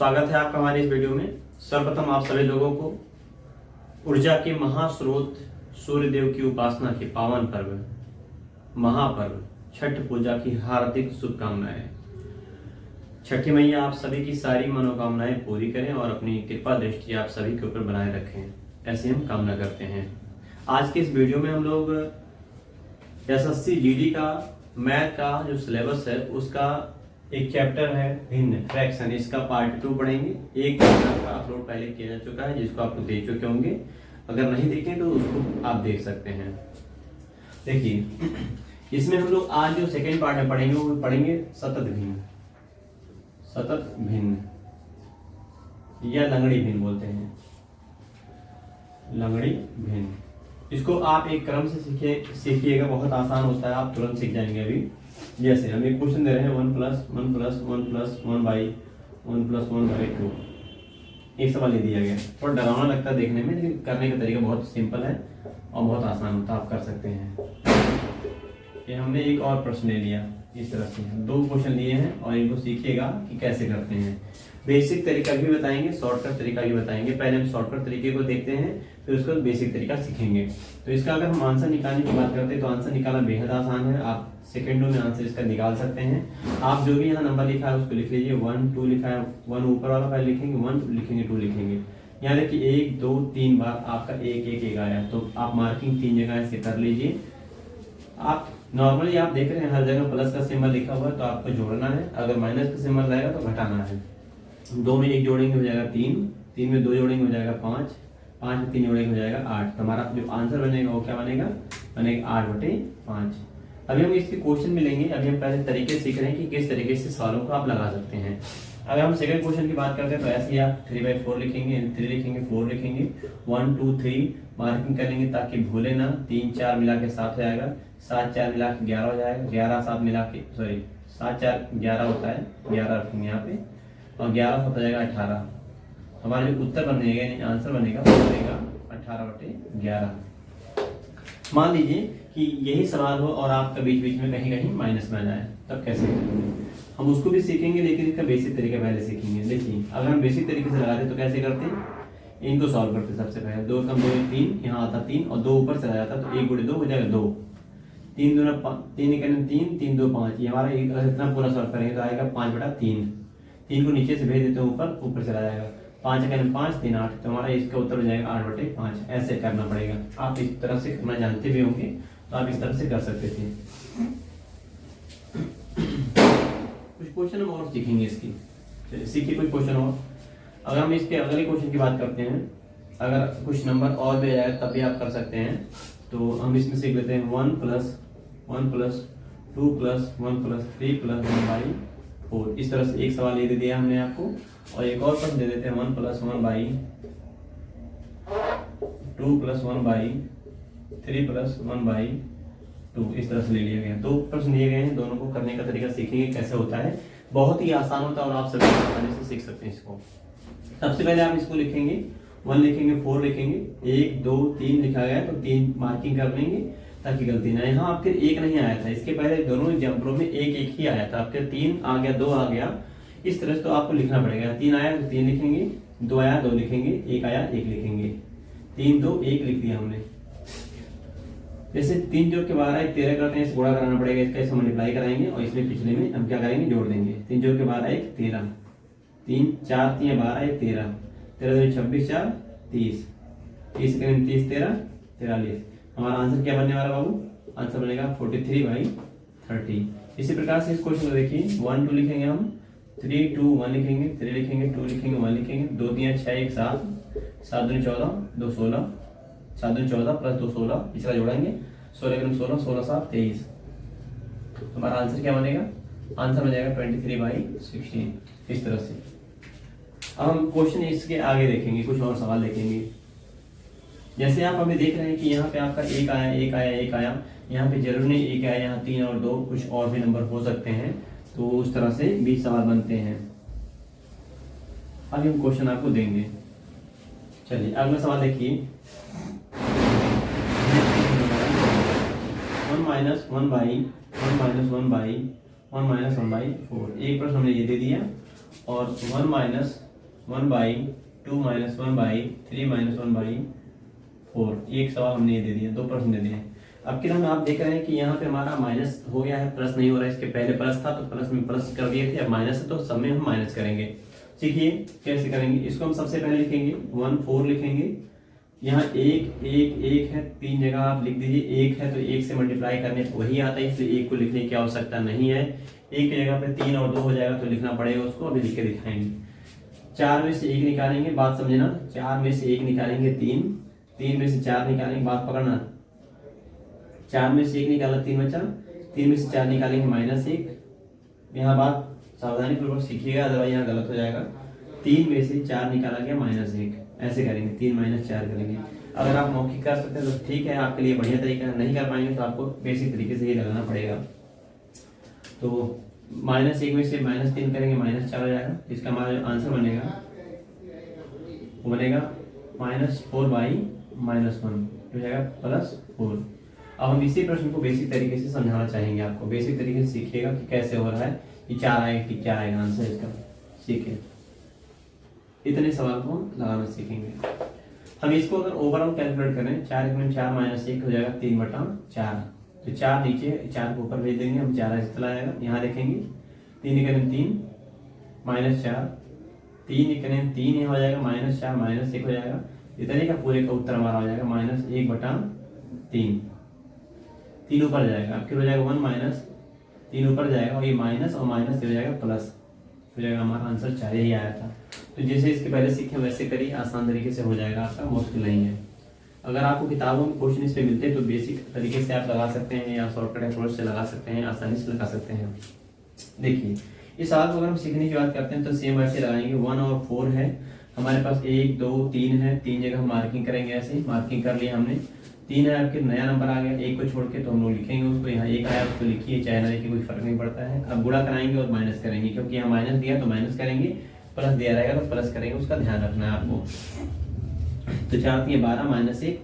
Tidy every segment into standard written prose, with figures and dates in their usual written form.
स्वागत है आपका हमारे इस वीडियो में। सर्वप्रथम आप सभी लोगों को ऊर्जा के महास्रोत सूर्य देव की उपासना के पावन पर्व महापर्व छठ पूजा की हार्दिक शुभकामनाएं। छठी मैया आप सभी की सारी मनोकामनाएं पूरी करें और अपनी कृपा दृष्टि आप सभी के ऊपर बनाए रखें, ऐसी हम कामना करते हैं। आज के इस वीडियो में हम लोग एसएससी जीडी का मैथ का जो सिलेबस है उसका एक चैप्टर है भिन्न फ्रैक्शन, इसका पार्ट 2 पढ़ेंगे। एक चैप्टर का अपलोड पहले किया जा चुका है जिसको आप दे चुके होंगे, अगर नहीं देखें तो उसको आप देख सकते हैं। देखिए इसमें हम लोग आज जो सेकेंड पार्ट में पढ़ेंगे वो पढ़ेंगे सतत भिन्न या लंगड़ी भिन्न बोलते हैं, लंगड़ी भिन्न। इसको आप एक क्रम से सीखिएगा, बहुत आसान होता है, आप तुरंत सीख जाएंगे। अभी जैसे हम एक क्वेश्चन दे रहे हैं 1 + 1 + 1 + 1/1 + 1/2। एक सवाल ये दिया गया, थोड़ा डरावना लगता है देखने में, लेकिन करने का तरीका बहुत सिंपल है और बहुत आसान होता है, आप कर सकते हैं। ये हमने एक और प्रश्न ले लिया, इस तरह से 2 क्वेश्चन लिए हैं और इनको सीखिएगा कि कैसे करते हैं। बेसिक तरीका भी बताएंगे, शॉर्टकट तरीका भी बताएंगे। पहले हम शॉर्टकट तरीके को देखते हैं, फिर उसके बाद बेसिक तरीका सीखेंगे। तो इसका अगर हम आंसर निकालने की बात करते हैं तो आंसर निकालना बेहद आसान है। आप सेकेंडों में आंसर इसका निकाल सकते हैं। आप जो भी यहाँ नंबर लिखा है उसको लिख लीजिए। 1 2 लिखा है, 1 ऊपर वाला पहले लिखेंगे, 1 लिखेंगे, 2 लिखेंगे। यहाँ देखिए 1 2 3 बार आपका 1 1 1 आया, तो आप मार्किंग 3 जगह से कर लीजिए। आप नॉर्मली आप देख रहे हैं हर जगह प्लस का सिंबल लिखा हुआ है तो आपको जोड़ना है, अगर माइनस का सिंबल रहेगा तो घटाना है। 2 में 1 जोड़ेंगे हो जाएगा 3, 3 में 2 जोड़ेंगे हो जाएगा 5, 5 में 3 जोड़ेंगे हो जाएगा 8। तो हमारा जो आंसर बनेगा वो क्या बनेगा, 8/5। अभी हम इसके क्वेश्चन में लेंगे। अभी हम पहले तरीके सीख रहे हैं कि किस तरीके से सवालों को आप लगा सकते हैं। अगर हम सेकंड क्वेश्चन की बात करते हैं तो ऐसे ही आप 3/4 लिखेंगे, 3 लिखेंगे, 4 लिखेंगे, 1 2 3 मार्किंग करेंगे ताकि भूले ना। 3 4 मिला के 7 हो जाएगा, 7 4 मिला के 11 हो जाएगा, 11 7 मिला के 7 4 11 होता है, 11 रखेंगे यहाँ पे, और 11 7 हो जाएगा 18। हमारा जो उत्तर बनेगा यानी आंसर बनेगा वो बनेगा 18/11। मान लीजिए कि यही सवाल हो और आपका बीच बीच में कहीं कहीं माइनस में आ जाए, तब कैसे करेंगे हम उसको भी सीखेंगे, लेकिन इसका बेसिक तरीका पहले सीखेंगे। देखिए अगर हम बेसिक तरीके से लगाते तो कैसे करते हैं, इनको सॉल्व करते सबसे पहले। 2 कम 2 3, यहाँ आता 3 और 2 ऊपर चला जाता तो 1 × 2 हो जाएगा 2, 3 दूना 3 3 3 2 5। ये हमारा इतना पूरा सॉल्व करेंगे तो आएगा 5/3। 3 को नीचे से भेज देते हैं ऊपर चला जाएगा, 5 × 5 3 8। तो हमारा इसका उत्तर हो जाएगा 8/5। ऐसे करना पड़ेगा। आप इस तरह से करना जानते भी होंगे तो आप इस तरह से कर सकते थे। कुछ क्वेश्चन हम और सीखेंगे इसकी, सीखिए कुछ क्वेश्चन और। अगर हम इसके अगले क्वेश्चन की बात करते हैं, अगर कुछ नंबर और भी आए तब भी आप कर सकते हैं। तो हम इसमें सीख लेते हैं 1 + 1 + 2 + 1 + 3 + 1/4। इस तरह से एक सवाल ये दे दिया हमने आपको, और एक और प्रश्न दे देते हैं 1 + 1/2 + 1/3 + 1/2। इस तरह से ले लिया गया। 2 प्रश्न दिए गए हैं, दोनों को करने का तरीका सीखेंगे कैसे होता है। बहुत ही आसान होता है और आप सभी आसानी से सीख सकते हैं इसको। सबसे पहले आप इसको लिखेंगे, 1 लिखेंगे, 4 लिखेंगे, 1 2 3 लिखा गया तो 3 मार्किंग कर लेंगे ताकि गलती ना। यहाँ आपके 1 नहीं आया था, इसके पहले दोनों एग्जाम्पलों में 1 1 ही आया था। आपके 3 आ गया, 2 आ गया, इस तरह से तो आपको लिखना पड़ेगा। 3 आया तो 3 लिखेंगे, 2 आया 2 लिखेंगे, 1 आया 1 लिखेंगे। 3 2 1 लिख दिया हमने। जैसे 3 जोड़ के 12 13 करते हैं, इसे गुणा कराना पड़ेगा, इसका इसे मल्टीप्लाई कराएंगे और इसमें पिछले में हम क्या करेंगे, जोड़ देंगे। 3 जोड़ के 12 13, 3 4 3 12 13, 13 26 4 30, 30 करेंगे 30 13 43। हमारा आंसर क्या बनने वाला बाबू, आंसर बनेगा 43/30। इसी प्रकार से इस क्वेश्चन को देखिए, 1 2 लिखेंगे हम, 3 2 1 लिखेंगे, 3 लिखेंगे, 2 लिखेंगे, 1 लिखेंगे, 2 3 6 1 7, 7 2 14 2 16, 7 2 14 + 2 16, तीसरा जोड़ेंगे 16 16 16 7 23। हमारा आंसर क्या बनेगा, आंसर हो जाएगा 23/16। इस तरह से अब हम क्वेश्चन इसके आगे देखेंगे, कुछ और सवाल देखेंगे। जैसे आप अभी देख रहे हैं कि यहाँ पे आपका 1 आया 1 आया 1 आया, यहाँ पे जरूर नहीं 1 आया, यहाँ 3 और 2 कुछ और भी नंबर हो सकते हैं, तो उस तरह से भी सवाल बनते हैं। अभी हम क्वेश्चन आपको देंगे। चलिए अगला सवाल देखिए, 1 - 1/1 - 1/1 - 1/4। एक प्रश्न हमने ये दे दिया, और 1 - 1/2 माइनस 1/3 माइनस 1/4। एक सवाल हमने ये दे दिया, 2 प्रश्न दे दिए। अब क्या आप देख रहे हैं कि यहाँ पे हमारा माइनस हो गया है, प्लस नहीं हो रहा है। इसके पहले प्लस था तो प्लस में प्लस कर दिए थे, अब माइनस है तो सब में हम माइनस करेंगे। सीखिए कैसे करेंगे। इसको हम सबसे पहले लिखेंगे 1 4 लिखेंगे। यहाँ एक एक एक है, 3 जगह आप लिख दीजिए। एक है तो एक से मल्टीप्लाई करने पर वही आता है, इसलिए एक को लिखने की आवश्यकता नहीं है। एक की जगह पे 3 और 2 हो जाएगा तो लिखना पड़ेगा उसको, अभी लिख के दिखाएंगे। 4 में से 1 निकालेंगे, बात समझना। 4 में से 1 निकालेंगे 3, 3 में से 4 निकालेंगे, बात पकड़ना। 4 में से 1 निकाला 3 बचा, 3 में से 4 निकालेंगे -1। यहाँ बात सावधानी पूर्वक सीखिएगा, अदरवाइज यहाँ गलत हो जाएगा। 3 में से 4 निकाला गया -1, ऐसे करेंगे। 3 - 4 करेंगे। अगर आप मौखिक कर सकते हैं तो ठीक है, आपके लिए बढ़िया तरीका है। नहीं कर पाएंगे तो आपको बेसिक तरीके से ही लगाना पड़ेगा। तो -1 में से -3 करेंगे, -4 हो जाएगा। इसका हमारा जो आंसर बनेगा वो बनेगा -4/-1 हो जाएगा +4। अब हम इसी प्रश्न को बेसिक तरीके से समझाना चाहेंगे आपको। बेसिक तरीके से सीखिएगा कि कैसे हो रहा है, कि 4 आएगा कि क्या आएगा आंसर इसका। सीखिए, इतने सवाल को लगाना सीखेंगे हम। इसको अगर ओवरऑल कैलकुलेट करें, 4 × 4 - 1 हो जाएगा 3/4। तो 4 नीचे, 4 को ऊपर भेज देंगे हम, 4 ऐसे चला जाएगा। यहाँ देखेंगे 3 × 3 -4, 3 × 3 यहाँ हो जाएगा -4 -1 हो जाएगा। इतने का पूरे का उत्तर हमारा हो जाएगा -1/3। 3 ऊपर जाएगा, अब फिर हो जाएगा 1 - 3 ऊपर जाएगा और ये माइनस और माइनस हो जाएगा प्लस, हो जाएगा हमारा आंसर 4 ही आया था। तो जैसे इसके पहले सीखे वैसे करिए, आसान तरीके से हो जाएगा आपका, मुश्किल नहीं है। अगर आपको किताबों में क्वेश्चन इस पे मिलते हैं तो बेसिक तरीके से आप लगा सकते हैं, या शॉर्टकट अप्रोच से लगा सकते हैं, आसानी से लगा सकते हैं। देखिए इस सवाल को अगर हम सीखने की बात करते हैं तो सेम ऐसे लगाएंगे। 1 और 4 है हमारे पास, 1 2 3 है, 3 जगह हम मार्किंग करेंगे। ऐसे मार्किंग कर लिया हमने। 3 है, आपके नया नंबर आ गया, 1 को छोड़ के तो हम लोग लिखेंगे उसको। यहाँ 1 आया उसको लिखिए, चाहे ना लिखिए, कोई फर्क नहीं पड़ता है। अब गुणा कराएंगे और माइनस करेंगे, क्योंकि यहाँ माइनस दिया तो माइनस करेंगे, प्लस दिया रहेगा तो प्लस करेंगे, उसका ध्यान रखना है आपको। तो 4 × 12 - 1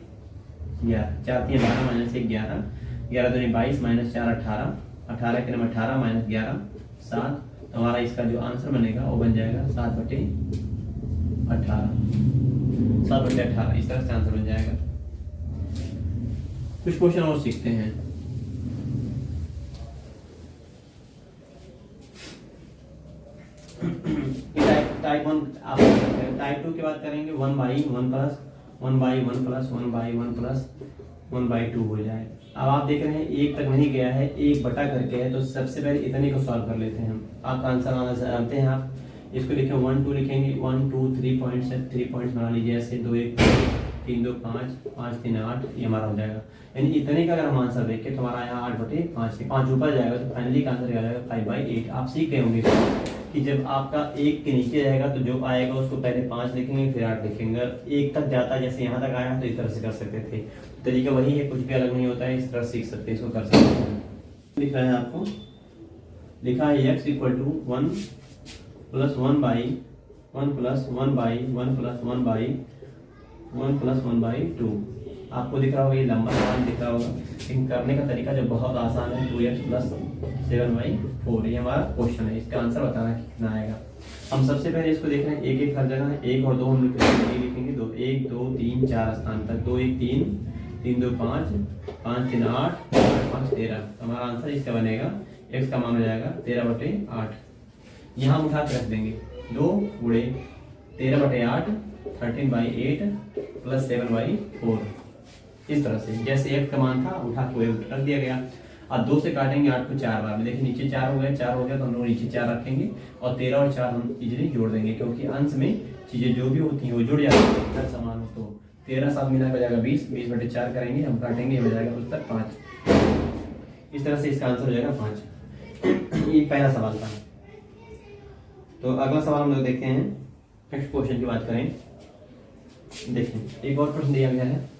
11, 4 × 12 - 1 11, 11 दूनी 22 -4 18, 18 के नंबर 18 - 11 7। हमारा इसका जो आंसर बनेगा वो बन जाएगा 7/18, 7/18। इस तरह से आंसर बन जाएगा। कुछ क्वेश्चन और सीखते हैं। टाइप 1 आप टाइप 2 की बात करेंगे। 1/1 प्लस 1/1 प्लस 1/1 प्लस 1/2 हो जाए। अब आप देख रहे हैं 1 तक नहीं गया है, 1 बटा करके है, तो सबसे पहले इतने को सॉल्व कर लेते हैं हम। आपका आंसर आना जानते हैं आप। इसको लिखें 1 2 लिखेंगे, 1 2 3 पॉइंट्स है, 3 पॉइंट्स बना लीजिए ऐसे। 2 1 3 2 5 5 3 8, ये हमारा हो जाएगा। यानी इतने का अगर हम आंसर देखें तो हमारा यहाँ 8/5 है, 5 ऊपर जाएगा तो फाइनली का आंसर आ जाएगा 5/8। आप सीख गए होंगे कि जब आपका 1 के नीचे रहेगा तो जो आएगा उसको पहले 5 लिखेंगे फिर 8 लिखेंगे। अगर 1 तक जाता है जैसे यहाँ तक आया तो इस तरह से कर सकते थे। तरीका वही है, कुछ भी अलग नहीं होता है, इस तरह सीख सकते हैं, इसको कर सकते हैं। लिख रहा है आपको, लिखा है x = 1 + 1/1 + 1/1 + 1/1 + 1/2। आपको दिख रहा होगा, ये लंबा सवाल दिख रहा होगा, लेकिन करने का तरीका जो बहुत आसान है। 2x + 7/4 ये हमारा क्वेश्चन है। इसका आंसर बताना कितना आएगा। हम सबसे पहले इसको देख रहे हैं, 1 1 हर जगह है, 1 और 2 हम लिखेंगे। 2 1 2 3 4 स्थान तक, 2 1 3 3 2 5 5 3 8 8 5 13। हमारा आंसर इसका बनेगा, x का मान हो जाएगा 13/8। यहाँ हम उठा के रख देंगे, 2 × 13/8 13/8 + 7/4। इस तरह से जैसे x का मान था उठा के वही रख दिया गया। अब 2 से काटेंगे 8 को 4 बार, देखिए नीचे 4 हो गया, 4 हो गया तो हम लोग नीचे 4 रखेंगे और 13 और 4 हम इजीली जोड़ देंगे, क्योंकि अंश में चीजें जो भी होती हैं वो जुड़ जाती हैं हर समान हो। तो 13 साथ मिला हो जाएगा 20, 20/4 करेंगे, हम काटेंगे, हो जाएगा उत्तर 5। इस तरह से इसका आंसर हो जाएगा 5। ये पहला सवाल था। तो अगला सवाल हम लोग देखते हैं। नेक्स्ट क्वेश्चन की बात करें, देखिए एक और प्रश्न दिया गया है।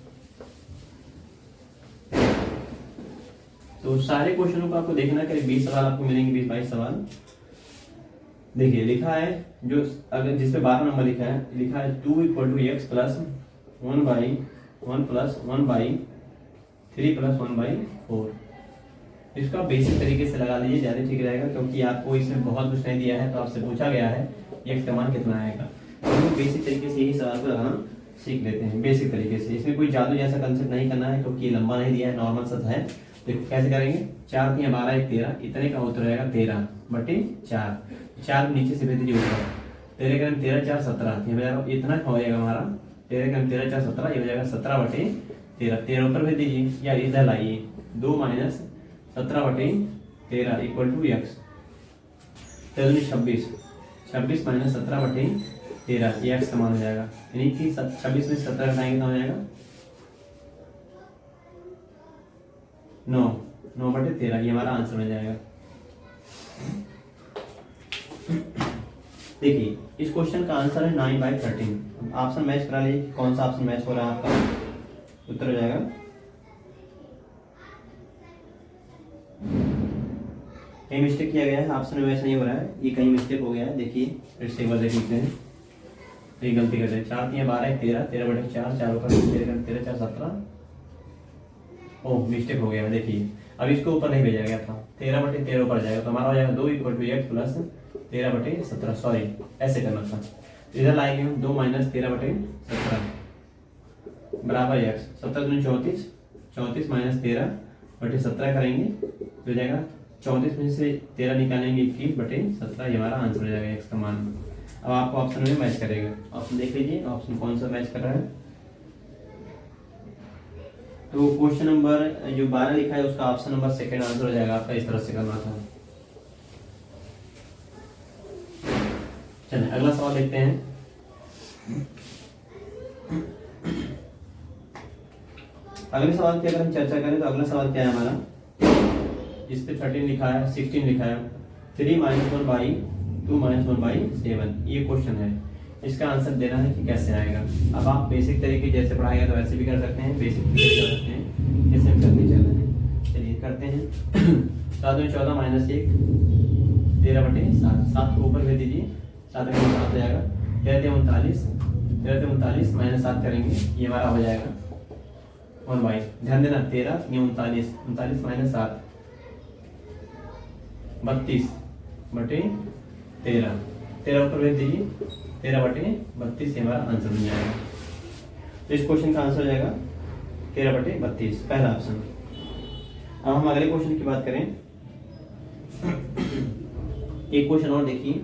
तो सारे क्वेश्चनों को आपको देखना है, करीब 20 सवाल आपको मिलेंगे, 20-22 सवाल। देखिए लिखा है, जो अगर जिस पे 12 नंबर लिखा है, लिखा है 2 = x + 1/1 + 1/3 + 1/4। इसका बेसिक तरीके से लगा लीजिए, ज़्यादा ठीक रहेगा, क्योंकि आपको इसमें बहुत कुछ नहीं दिया है। तो आपसे पूछा गया है x का मान कितना आएगा। हम लोग बेसिक तरीके से यही सवाल को लगाना सीख लेते हैं, बेसिक तरीके से। इसमें कोई जादू जैसा कंसेप्ट नहीं करना है क्योंकि लंबा नहीं दिया है, नॉर्मल सा है। देखो कैसे करेंगे, 4 3 12 1 13, इतने का उत्तर रहेगा 13/4। 4 नीचे से भेज दीजिए ऊपर, 13 का 13 4 17, ये हो जाएगा, इतना हो जाएगा हमारा 13 का 13 4 17, ये हो जाएगा 17/13। 13 ऊपर भेज दीजिए या इधर लाइए, 2 minus 17/13 equal to x। 26, 26 minus 17/13 ये x का मान हो जाएगा, यानी कि 26 में 17 घटाएंगे तो हो जाएगा 9/13, ये हमारा आंसर हो जाएगा। देखिए इस क्वेश्चन का आंसर है 9/13। ऑप्शन मैच करा लीजिए, कौन सा ऑप्शन मैच हो रहा है आपका, उत्तर हो जाएगा कहीं मिस्टेक किया गया है, ऑप्शन में मैच नहीं हो रहा है, ये कहीं मिस्टेक हो गया है। देखिए फिर से एक बार देख लेते हैं, ये गलती कर रहे हैं। 4 3 12 13, 13/4, 4 ऊपर 13 13 4 17, ओह मिस्टेक हो गया है। देखिए अब इसको ऊपर नहीं भेजा गया था, 13/13 ऊपर जाएगा तो हमारा हो जाएगा 2 = x प्लस 13/17, सॉरी ऐसे करना था। इधर लाएंगे हम 2 माइनस 13/17 बराबर x। 17 दूनी 34, 34 माइनस 13/17 करेंगे तो हो जाएगा 34 में से 13 निकालेंगे 21/17, ये हमारा आंसर हो जाएगा x का मान। अब आपको ऑप्शन में मैच करेगा, ऑप्शन देख लीजिए ऑप्शन कौन सा मैच कर रहा है। तो क्वेश्चन नंबर जो 12 लिखा है उसका ऑप्शन नंबर सेकंड आंसर हो जाएगा आपका, इस तरह से करना था। चलिए अगला सवाल देखते हैं। अगले सवाल की अगर हम चर्चा करें तो अगला सवाल क्या है हमारा, जिस पे 13 लिखा है, 16 लिखा है, 3 - 1/2 - 1/7, ये क्वेश्चन है। इसका आंसर देना है कि कैसे आएगा। अब आप बेसिक तरीके जैसे पढ़ाएगा तो वैसे भी कर सकते हैं, बेसिक तरीके कर सकते हैं, जैसे हम करने चल रहे हैं। चलिए करते हैं। 7 में 14 माइनस 1 13/7, 7 को ऊपर भेज दीजिए, 7 का 7 हो जाएगा 13 - 39 माइनस 7 करेंगे, ये हमारा हो जाएगा 1/, ध्यान देना 13 ये 39, 39 माइनस 7 32/13, 13 ऊपर भेज दीजिए, 13/32 हमारा आंसर बन जाएगा। तो इस क्वेश्चन का आंसर हो जाएगा 13/32, पहला ऑप्शन। अब हम अगले क्वेश्चन की बात करें। एक क्वेश्चन और देखिए,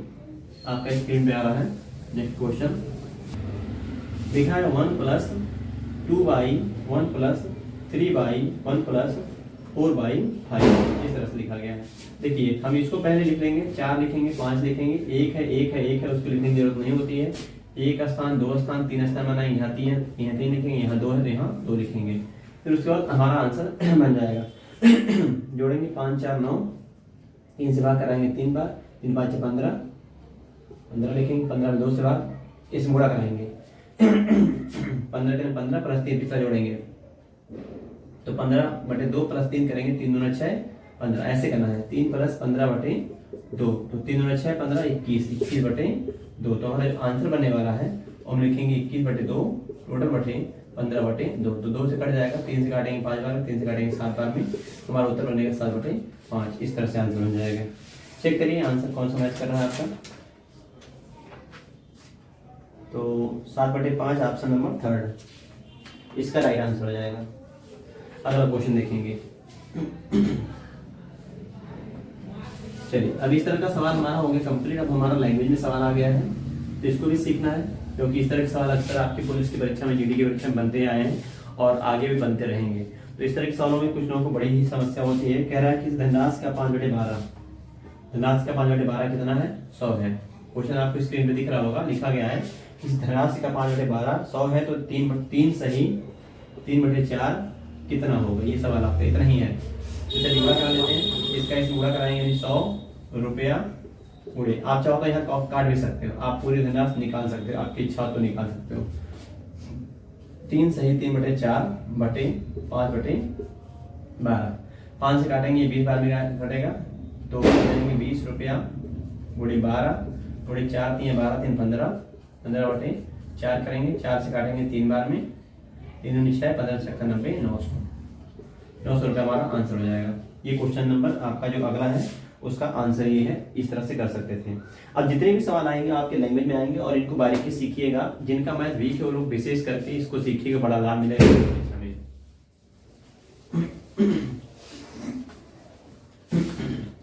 आपका स्क्रीन पे आ रहा है। नेक्स्ट क्वेश्चन लिखा है 1 + 2/, 1 + 3/, 1 + 4/5, इस तरह से लिखा गया है। देखिए हम इसको पहले लिख लेंगे, 4 लिखेंगे, 5 लिखेंगे, 1 है 1 है 1 है, उसको लिखने की जरूरत नहीं होती है। 1 स्थान 2 स्थान 3 स्थान बनाएंगे, यहाँ 3 लिखेंगे, यहाँ 2 है तो यहाँ 2 लिखेंगे। फिर उसके बाद हमारा आंसर बन जाएगा। जोड़ेंगे 5 4 9, 3 से भाग कराएंगे 3 बार, 3 5 15, 15 लिखेंगे, 15 में 2 से भाग, इसमें गुणा कराएंगे। 15 10 15 प्लस 3 पिछला जोड़ेंगे तो 15/2 प्लस 3 करेंगे, 3 दूना 6 15, ऐसे करना है। 3 + 15/2, तो 3 दूना 6 15 21, 21/2, तो हमारा आंसर बनने वाला है और हम लिखेंगे 21/2 टोटल 15/2, तो 2 से कट जाएगा, 3 से काटेंगे 5 बार, 3 से काटेंगे 7 बार में, हमारा उत्तर बनेगा 7/5, इस तरह से आंसर बन जाएगा। चेक करिए आंसर कौन सा मैच कर रहा है आपका। तो 7/5 ऑप्शन नंबर 3 इसका राइट आंसर हो जाएगा। अगला क्वेश्चन देखेंगे। चलिए अब इस तरह का सवाल हमारा हो गया कंप्लीट। अब हमारा लैंग्वेज में सवाल आ गया है, तो इसको भी सीखना है क्योंकि इस तरह के सवाल अक्सर आपकी पुलिस की परीक्षा में, जीडी की परीक्षा में बनते आए हैं और आगे भी बनते रहेंगे। तो इस तरह के सवालों में कुछ लोगों को बड़ी ही समस्या होती है। कह रहा है कि धनराशि का 5/12, धनराशि का 5/12 कितना है, 100 है। क्वेश्चन आपको स्क्रीन पे दिख रहा होगा, लिखा गया है कि धनराशि का 5/12 100 है, तो 3 सही 3/4 कितना होगा, ये सवाल आपका इतना ही है। चलिए गुणा करा लेते हैं, इसका इसमें गुणा कराएंगे, यानी 100 रुपया गुणे, आप चाहो तो यहाँ काट भी सकते हो, आप पूरी धनराशि निकाल सकते हो, आपकी इच्छा तो निकाल सकते हो। 3 सही 3/4 बटे 5/12, 5 से काटेंगे 20 बार में कटेगा, तो करेंगे 20 रुपया गुणे 12 गुणे 4 3 12 3 15, 15/4 करेंगे, 4 से काटेंगे 3 बार में, 3 6 15 6 90, 900 रुपया हमारा आंसर हो जाएगा। ये क्वेश्चन नंबर आपका जो अगला है उसका आंसर ये है, इस तरह से कर सकते थे। अब जितने भी सवाल आएंगे आपके लैंग्वेज में आएंगे और इनको बारीकी सीखिएगा। जिनका मैथ वीक है वो लोग विशेष करके इसको सीखिएगा, बड़ा लाभ मिलेगा हमें।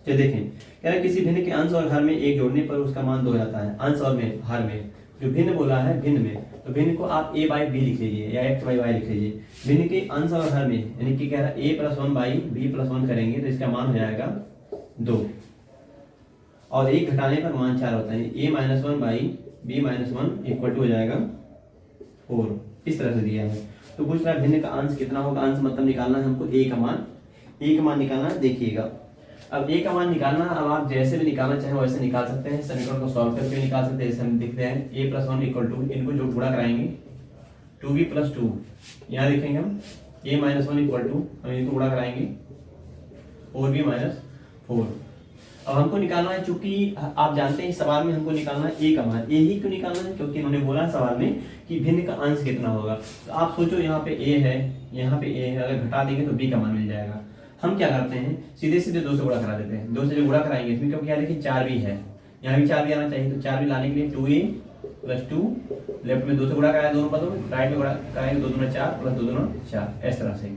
तो देखें, कह रहा किसी भिन्न के अंश और हर में एक जोड़ने पर उसका मान 2 हो जाता है। अंश और में हर में जो भिन्न बोला है, भिन्न में, तो भिन्न को आप a बाई बी लिख लीजिए या x बाई वाई लिख लीजिए। भिन्न के अंश और हर में यानी कि कह रहा है a plus 1 by B plus 1 करेंगे तो इसका मान हो जाएगा 2 और 1 घटाने पर मान 4 होता है। a minus 1 by B minus 1 equal to हो जाएगा 4। इस तरह से दिया है। तो पूछ रहा है भिन्न का अंश कितना होगा। अंश मतलब निकालना है हमको a का मान निकालना है। देखिएगा अब a का मान निकालना है। अब आप जैसे भी निकालना चाहें वैसे निकाल सकते हैं, समीकरण को सॉल्व करके निकाल सकते हैं। जैसे हम देखते हैं a प्लस 1 इक्वल टू, इनको जो गुणा कराएंगे 2b प्लस 2, यहाँ देखेंगे हम a माइनस 1 इक्वल टू, हम इनको गुणा कराएंगे 4b माइनस 4। अब हमको निकालना है, चूंकि आप जानते हैं इस सवाल में हमको निकालना है a का मान। a ही क्यों निकालना है, क्योंकि इन्होंने बोला है सवाल में कि भिन्न का अंश कितना होगा। तो आप सोचो यहाँ पे a है, यहाँ पे a है, अगर घटा देंगे तो b का मान मिल जाएगा। हम क्या करते हैं, सीधे सीधे 2 से गुणा करा देते हैं। 2 से जो गुणा कराएंगे इसमें, क्योंकि यहाँ देखिए 4 भी है, यहाँ भी 4 भी आना चाहिए। तो 4 भी लाने के लिए 2a प्लस 2, लेफ्ट में 2 से गुणा कराया दोनों पदों में, राइट में गुणा कराएंगे 2 दूना 4 प्लस 2 दूना 4, इस तरह से।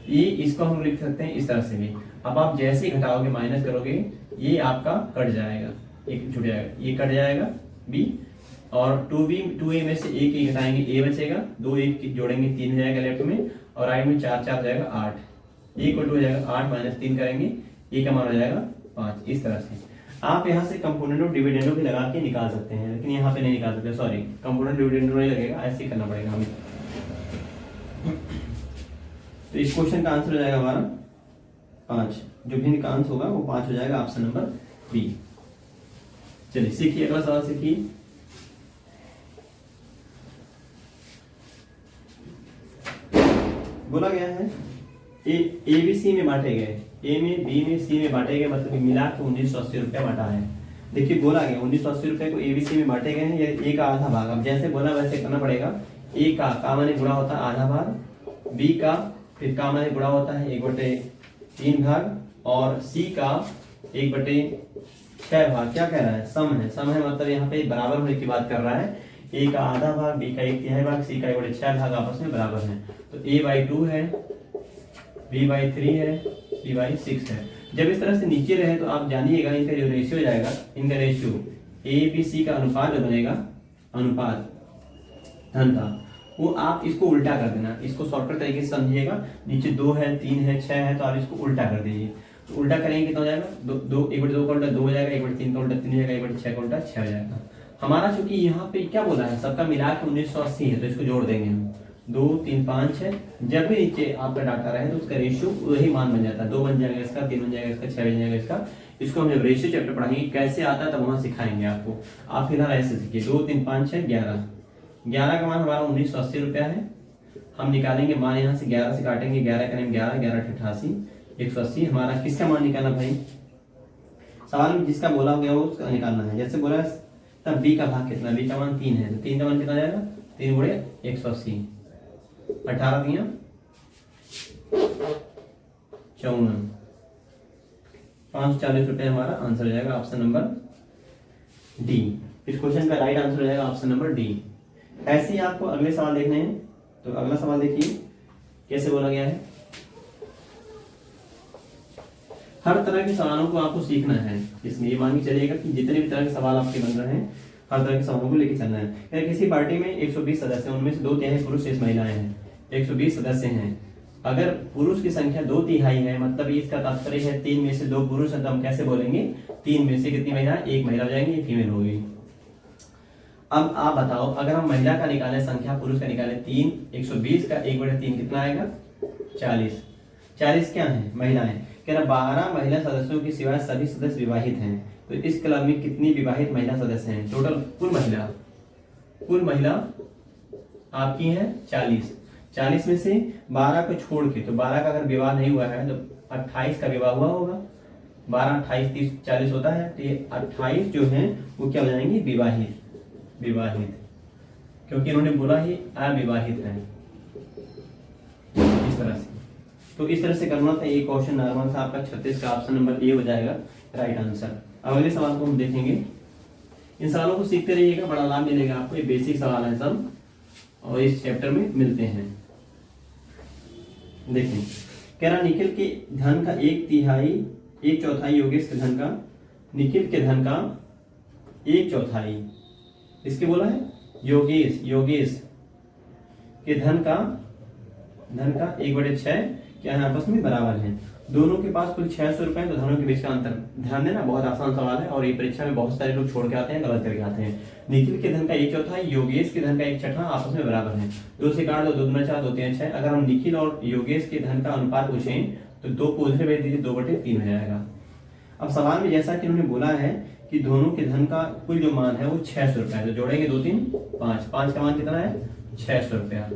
ये इसको हम लिख सकते हैं इस तरह से भी। अब आप जैसे ही घटाओगे माइनस करोगे ये आपका कट जाएगा, एक छूट जाएगा, ये कट जाएगा b, और 2a में से एक ही घटाएंगे a बचेगा, 2 1 जोड़ेंगे 3 हो जाएगा लेफ्ट में, और राइट में 4 4 हो जाएगा 8, इक्वल टू हो जाएगा 8 माइनस 3 करेंगे a का मान हो जाएगा 5। इस तरह से आप यहाँ से कंपोनेंट और डिविडेंडो भी लगा के निकाल सकते हैं, लेकिन यहाँ पे नहीं निकाल सकते, सॉरी कंपोनेंट डिविडेंडो नहीं लगेगा, ऐसे ही करना पड़ेगा हमें। तो इस क्वेश्चन का आंसर हो जाएगा हमारा 5, जो भिन्न का अंश होगा वो 5 हो जाएगा, ऑप्शन नंबर बी। चलिए सीखिए, अगला सवाल सीखिए। बोला गया है ए बी सी में बांटे गए, ए में बी में सी में बांटे गए, मतलब मिला के 1980 रुपया बांटा है। देखिए बोला गया 1980 रुपए को ए बी सी में बांटे गए हैं, ये ए का आधा भाग। अब जैसे बोला वैसे करना पड़ेगा। ए का माने गुणा होता है आधा भाग, बी का फिर का माने गुणा होता है 1/3 भाग, और सी का 1/6 भाग। क्या कह रहा है, सम है। सम है मतलब यहाँ पे बराबर होने की बात कर रहा है। ए का आधा भाग, बी का 1/3 भाग, सी का 1/6 भाग आपस में बराबर है। तो a/2 है, b/3 है, c/6 है। जब इस तरह से नीचे रहे तो आप जानिएगा इनका जो रेशियो हो जाएगा, इनका रेशियो ए बी सी का अनुपात जो बनेगा, अनुपात धन का, वो आप इसको उल्टा कर देना। इसको शॉर्टकट तरीके से समझिएगा। नीचे 2 है, 3 है, 6 है, तो आप इसको उल्टा कर दीजिए। तो उल्टा करेंगे कितना हो जाएगा, 1/2 का उल्टा 2 हो जाएगा, 1/3 का उल्टा 3 हो जाएगा, 1/6 का उल्टा 6 हो जाएगा। हमारा चूंकि यहाँ पे क्या बोला है, सबका मिला के 1980 है, तो इसको जोड़ देंगे हम 2 3 5 6। जब भी नीचे आपका डाटा रहे तो उसका रेशियो वही मान बन जाता है। 2 बन जाएगा इसका, 3 बन जाएगा इसका, 6 बन जाएगा इसका। इसको हम जब रेशियो चैप्टर पढ़ाएंगे कैसे आता है तब वहां सिखाएंगे आपको। आप फिलहाल ऐसे सीखिए। 2 3 5 6 11, 11 का मान हमारा 1980 रुपया है। हम निकालेंगे मान, यहाँ से 11 से काटेंगे, 11 करेंगे 11, 11 88, 180। हमारा किसका मान निकालना भाई, सवाल में जिसका बोला गया वो उसका निकालना है। जैसे बोला तब बी का भाग कितना, बी का मान 3 है, तो 3 का मान कितना जाएगा, 3 गुणे 180, 18 दिया 54, 540 रुपए हमारा आंसर हो जाएगा, ऑप्शन नंबर डी। इस क्वेश्चन का राइट आंसर हो जाएगा ऑप्शन नंबर डी। ऐसे ही आपको अगले सवाल देखने हैं। तो अगला सवाल देखिए कैसे बोला गया है। हर तरह के सवालों को आपको सीखना है। इसमें ये मान के चलिएगा कि जितने भी तरह के सवाल आपके बन रहे हैं, हर तरह के सवालों को लेकर चलना है। किसी पार्टी में 120 सदस्य हैं, उनमें से 2/3 पुरुष 6 महिलाएं हैं। 120 सदस्य हैं, अगर पुरुष की संख्या 2/3 है, मतलब इसका तात्पर्य है 3 में से 2 पुरुष है, तो हम कैसे बोलेंगे, 3 में से कितनी महिला, 1 महिला हो जाएंगी, ये फीमेल होगी। अब आप बताओ, अगर हम महिला का निकालें संख्या, पुरुष का निकालें 3, 120 का 1/3 कितना आएगा, 40। 40 क्या है, महिलाएं। कह रहा 12 महिला सदस्यों के सिवाय सभी सदस्य विवाहित हैं। तो इस क्लब में कितनी विवाहित महिला सदस्य हैं, टोटल कुल महिला आपकी है 40। 40 में से 12 को छोड़ के, तो 12 का अगर विवाह नहीं हुआ है तो 28 का विवाह हुआ होगा। 12 28 30 40 होता है, तो ये 28 जो है वो क्या हो जाएंगे, विवाहित, क्योंकि इन्होंने बोला ही अविवाहित है, इस तरह से। तो इस तरह से करना था। ये क्वेश्चन नॉर्मल था आपका 36 का ऑप्शन नंबर ए हो जाएगा राइट आंसर। अब अगले सवाल को हम देखेंगे। इन सवालों को सीखते रहिएगा, बड़ा लाभ मिलेगा आपको। ये बेसिक सवाल है सब और इस चैप्टर में मिलते हैं। देखिए कह रहा निखिल के धन का 1/4 योगेश के धन का, निखिल के धन का 1/4 इसके बोला है योगेश के धन का 1/6 क्या है आपस में बराबर है। दोनों के पास कुल 600 रुपए, तो दोनों के बीच का अंतर ध्यान देना, बहुत आसान सवाल है और ये परीक्षा में बहुत सारे लोग छोड़ के आते हैं, गलत करके आते हैं। निखिल के धन का 1/4 योगेश के धन का 1/6 आपस में बराबर है। 2 से काट दो, 2 दूना 4, 2 3 6। अगर हम निखिल और योगेश के धन का अनुपात पूछें तो 2 को उधर भेज दीजिए, 2/3 हो जाएगा। अब सवाल में जैसा कि उन्होंने बोला है कि दोनों के धन का कुल जो मान है वो 600 रुपया है, तो जोड़ेंगे 2 3 5, 5 का मान कितना है 600 रुपया।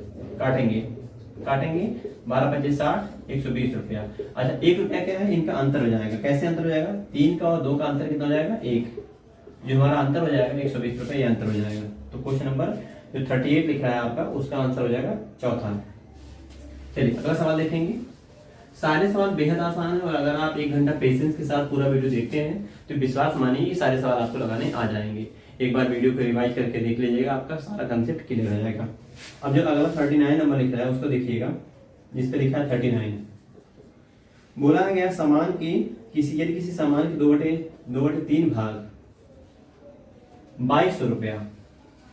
काटेंगे 12 25 60, 120 रुपया। अच्छा 1 रुपया क्या है, इनका अंतर हो जाएगा। कैसे अंतर हो जाएगा, 3 का और 2 का अंतर कितना हो जाएगा 1, जो हमारा अंतर हो जाएगा 120 रुपया, ये अंतर हो जाएगा। तो क्वेश्चन नंबर जो 38 लिख रहा है आपका, उसका आंसर हो जाएगा चौथा। चलिए अगला सवाल देखेंगे। सारे सवाल बेहद आसान है और अगर आप 1 घंटा पेशेंस के साथ पूरा वीडियो देखते हैं तो विश्वास मानिए कि सारे सवाल आपको लगाने आ जाएंगे। एक बार वीडियो को रिवाइज करके देख लीजिएगा, आपका सारा कंसेप्ट क्लियर हो जाएगा। अब जो अगला 39 नंबर लिख रहा है उसको देखिएगा, जिस पे लिखा है 39। बोला गया सामान की किसी सामान के 2/3 भाग 2200 रुपया